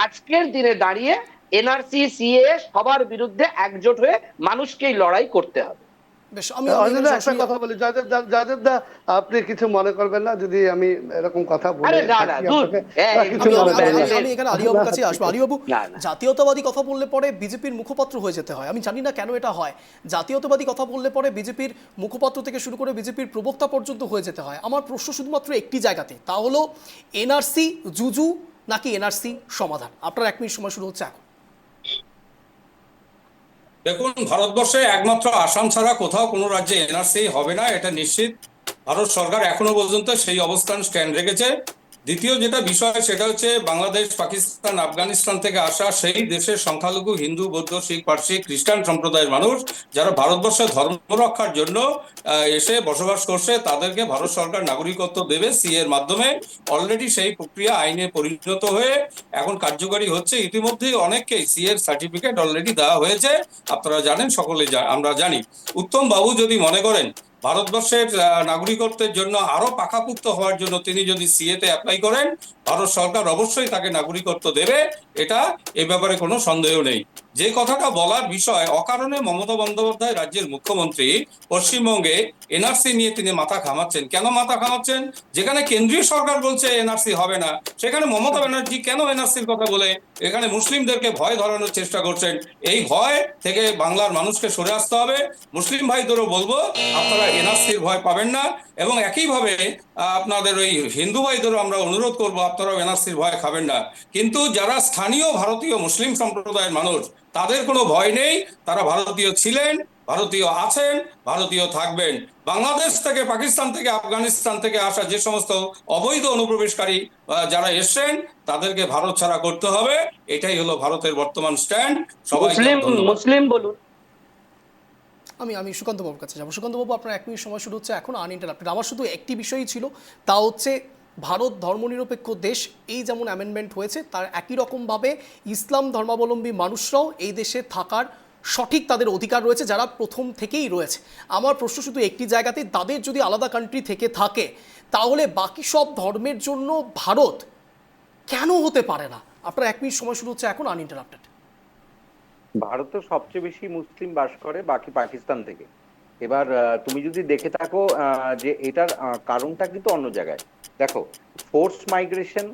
আজকের দিনে দাঁড়িয়ে এনআরসি সিএ সবার বিরুদ্ধে একজোট হয়ে মানুষকেই লড়াই করতে হবে। একটা কথা বলি জয়দেব দা, আপনি কিছু মনে করবেন না যদি আমি এরকম কথা বলি? আমি এখানে আলিবাবুর কাছে আসবো। আলিবাবু, জাতীয়তাবাদী কথা বললে পরে বিজেপির মুখপাত্র হয়ে যেতে হয়। আমি জানি না কেন এটা হয়। জাতীয়তাবাদী কথা বললে পরে বিজেপির মুখপাত্র থেকে শুরু করে বিজেপির প্রবক্তা পর্যন্ত হয়ে যেতে হয়। আমার প্রশ্ন শুধুমাত্র একটি জায়গাতে, তা হলো এনআরসি জুজু নাকি এনআরসি সমাধান? আপনার 1 মিনিট সময় শুরু হচ্ছে এখন। দেখুন, ভারতবর্ষে একমাত্র আসাম ছাড়া কোথাও কোনো রাজ্যে এনআরসি হবে না, এটা নিশ্চিত। ভারত সরকার এখনো পর্যন্ত সেই অবস্থান স্ট্যান্ড রেখেছে। দ্বিতীয় যেটা বিষয় সেটা হচ্ছে বাংলাদেশ, পাকিস্তান, আফগানিস্তান থেকে আসা সেই দেশের সংখ্যালঘু হিন্দু, বৌদ্ধ, শিখ, পার্সি, খ্রিস্টান সম্প্রদায়ের মানুষ যারা ভারতবর্ষের ধর্ম রক্ষার জন্য এসে বসবাস করছে, তাদেরকে ভারত সরকার নাগরিকত্ব দেবে সি এর মাধ্যমে। অলরেডি সেই প্রক্রিয়া আইনে পরিণত হয়ে এখন কার্যকরী হচ্ছে। ইতিমধ্যেই অনেককেই সি এর সার্টিফিকেট অলরেডি দেওয়া হয়েছে, আপনারা জানেন, সকলে আমরা জানি। উত্তম বাবু যদি মনে করেন ভারতবর্ষের নাগরিকত্বের জন্য আরো পাকাপুক্ত হওয়ার জন্য তিনি যদি সিএতে অ্যাপ্লাই করেন, ভারত সরকার অবশ্যই তাকে নাগরিকত্ব দেবে, এটা এ ব্যাপারে কোনো সন্দেহ নেই। যে কথাটা বলার বিষয়, অকারণে মমতা বন্দ্যোপাধ্যায় রাজ্যের মুখ্যমন্ত্রী পশ্চিমবঙ্গে এনআরসি নিয়ে তিনি মাথা ঘামাচ্ছেন। কেন মাথা ঘামাচ্ছেন? যেখানে কেন্দ্রীয় সরকার বলছে এনআরসি হবে না, সেখানে মমতা ব্যানার্জি কেন এনআরসির কথা বলে এখানে মুসলিমদেরকে ভয় ধরানোর চেষ্টা করছেন? এই ভয় থেকে বাংলার মানুষকে সরে আসতে হবে। মুসলিম ভাইদেরও বলবো, আপনারা এনআরসির ভয় পাবেন না, এবং একইভাবে আপনাদের ওই হিন্দু ভাইদেরও আমরা অনুরোধ করব, আপনারাও এনআরসির ভয় খাবেন না। কিন্তু যারা স্থানীয় ভারতীয় মুসলিম সম্প্রদায়ের মানুষ, তাদের কোনো ভয় নেই। তারা ভারতীয় ছিলেন, ভারতীয় আছেন, ভারতীয় থাকবেন। বাংলাদেশ থেকে, পাকিস্তান থেকে, আফগানিস্তান থেকে আসা যে সমস্ত অবৈধ অনুপ্রবেশকারী যারা এসছেন, তাদেরকে ভারত ছাড়া করতে হবে। এটাই হলো ভারতের বর্তমান স্ট্যান্ড। সবাই মুসলিম বলুন। আমি সুকান্ত বাবুর কাছে যাবো। সুকান্ত বাবু, আপনার 1 মিনিট সময় শুরু হচ্ছে এখন, আনইন্টারাপ্টেড। আমার শুধু একটি বিষয়ই ছিল, তা হচ্ছে ভারত ধর্মনিরপেক্ষ দেশ। এই যেমন অ্যামেন্ডমেন্ট হয়েছে, তার একই রকমভাবে ইসলাম ধর্মাবলম্বী মানুষরাও এই দেশে থাকার সঠিক তাদের অধিকার রয়েছে, যারা প্রথম থেকেই রয়েছে। আমার প্রশ্ন শুধু একটি জায়গাতে, তাদের যদি আলাদা কান্ট্রি থেকে থাকে তাহলে বাকি সব ধর্মের জন্য ভারত কেন হতে পারে না? আপনার 1 মিনিট সময় শুরু হচ্ছে এখন, আনইন্টারাপ্টেড। ভারতে সবচেয়ে বেশি মুসলিম বাস করে বাকি পাকিস্তান থেকে। এবার তুমি যদি দেখে থাকো যে এটার কারণটা কিন্তু অন্য জায়গায়। দেখো, ফোর্স মাইগ্রেশন,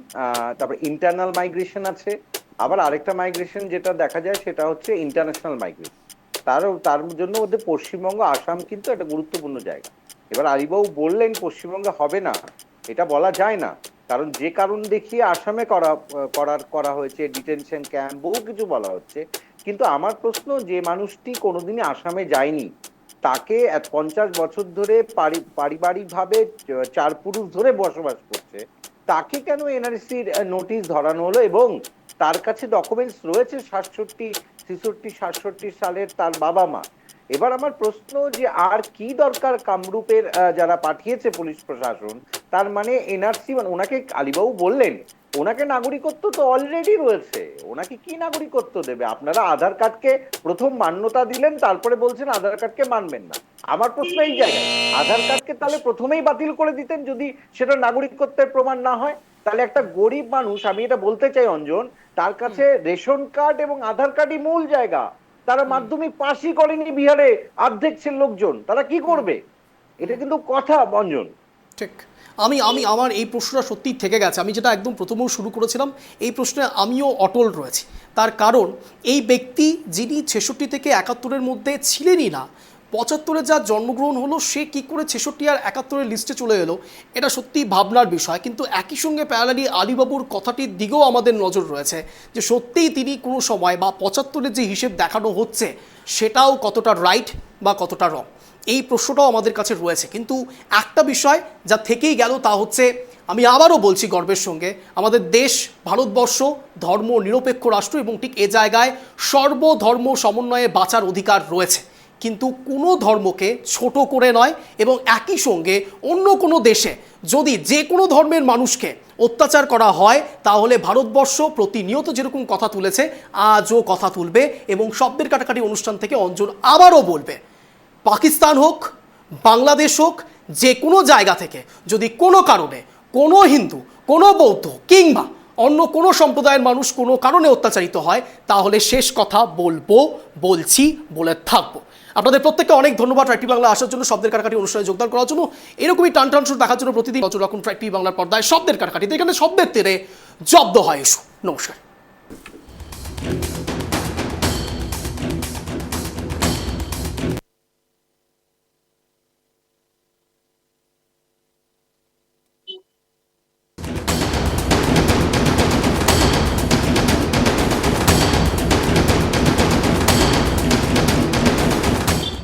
তারপর ইন্টারনাল মাইগ্রেশন আছে, আবার আরেকটা মাইগ্রেশন যেটা দেখা যায় সেটা হচ্ছে ইন্টারন্যাশনাল মাইগ্রেশন। তার জন্য ওদের পশ্চিমবঙ্গ, আসাম কিন্তু একটা গুরুত্বপূর্ণ জায়গা। এবার আলিবাবু বললেন পশ্চিমবঙ্গে হবে না, এটা বলা যায় না, কারণ যে কারণ দেখিয়ে আসামে করা হয়েছে, ডিটেনশন ক্যাম্প, বহু কিছু বলা হচ্ছে। কিন্তু আমার প্রশ্ন, যে মানুষটি কোনোদিনই আসামে যায়নি, তাকে 50 বছর ধরে পারিবারিকভাবে 4 পুরুষ ধরে বসবাস করছে, তাকে কেন এনআরসির নোটিশ ধরানো হলো? এবং তার কাছে ডকুমেন্টস রয়েছে 67, 66, 67 সালের তার বাবা মা। এবার আমার প্রশ্ন, যে আর কি দরকার কামরূপের যারা পাঠিয়েছে পুলিশ প্রশাসন, তার মানে এনআরসি, মানে ওনাকে আলিবাবু বললেন ওনাকে নাগরিকত্ব তো অলরেডি রয়েছে, ওনাকে কি নাগরিকত্ব দেবে? আপনারা আধার কার্ডকে প্রথম মান্যতা দিলেন, তারপরে বলছেন আধার কার্ডকে মানবেন না। আমার প্রশ্ন এই জায়গায়, আধার কার্ডকে তাহলে প্রথমেই বাতিল করে দিতেন যদি সেটা নাগরিকত্বের প্রমাণ না হয়। তাহলে একটা গরিব মানুষ, আমি এটা বলতে চাই অঞ্জন, তার কাছে রেশন কার্ড এবং আধার কার্ডই মূল জায়গা। তারা মাধ্যমিক পাশই করেনি বিহারে অর্ধেক লোকজন, তারা কি করবে? এটা কিন্তু কথা অঞ্জন। ঠিক। আমার এই প্রশ্নটা সত্যিই থেকে গেছে। আমি যেটা একদম প্রথমেও শুরু করেছিলাম, এই প্রশ্নে আমিও অটল রয়েছি। তার কারণ, এই ব্যক্তি যিনি 66 থেকে 71-এর মধ্যে ছিলেনই না, 75-এ যার জন্মগ্রহণ হলো, সে কি করে 66 আর 71-এর লিস্টে চলে এলো, এটা সত্যিই ভাবনার বিষয়। কিন্তু একই সঙ্গে প্যারালালি আলিবাবুর কথাটির দিকেও আমাদের নজর রয়েছে, যে সত্যিই তিনি কোনো সময় বা 75-এর যে হিসেব দেখানো হচ্ছে সেটাও কতটা রাইট বা কতটা রং, এই প্রশ্নটাও আমাদের কাছে রয়েছে। কিন্তু একটা বিষয় যা থেকেই গেল, তা হচ্ছে, আমি আবারও বলছি গর্বের সঙ্গে, আমাদের দেশ ভারতবর্ষ ধর্ম নিরপেক্ষ রাষ্ট্র, এবং ঠিক এ জায়গায় সর্বধর্ম সমন্বয়ে বাঁচার অধিকার রয়েছে। কিন্তু কোনো ধর্মকে ছোট করে নয়, এবং একই সঙ্গে অন্য কোনো দেশে যদি যে কোনো ধর্মের মানুষকে অত্যাচার করা হয়, তাহলে ভারতবর্ষ প্রতিনিয়ত যেরকম কথা তুলেছে, আজও কথা তুলবে, এবং শব্দের কাটাকাটি অনুষ্ঠান থেকে অঞ্জন আবারও বলবে, পাকিস্তান হোক, বাংলাদেশ হোক, যে কোনো জায়গা থেকে যদি কোনো কারণে কোনো হিন্দু, কোনো বৌদ্ধ কিংবা অন্য কোনো সম্প্রদায়ের মানুষ কোনো কারণে অত্যাচারিত হয়, তাহলে শেষ কথা বলছি, বলে থাকবো। আপনাদের প্রত্যেককে অনেক ধন্যবাদ ট্রাইব টিভি বাংলা আসার জন্য, শব্দের কাটাকাটি অনুষ্ঠানে যোগদান করার জন্য। এরকমই টান শুরু দেখার জন্য প্রতিদিন নজর রাখুন ট্রাইব টিভি বাংলার পর্দায়। শব্দের কাটাকাটিতে, এখানে শব্দের তেরে জব্দ হয় ইস্যু। নমস্কার।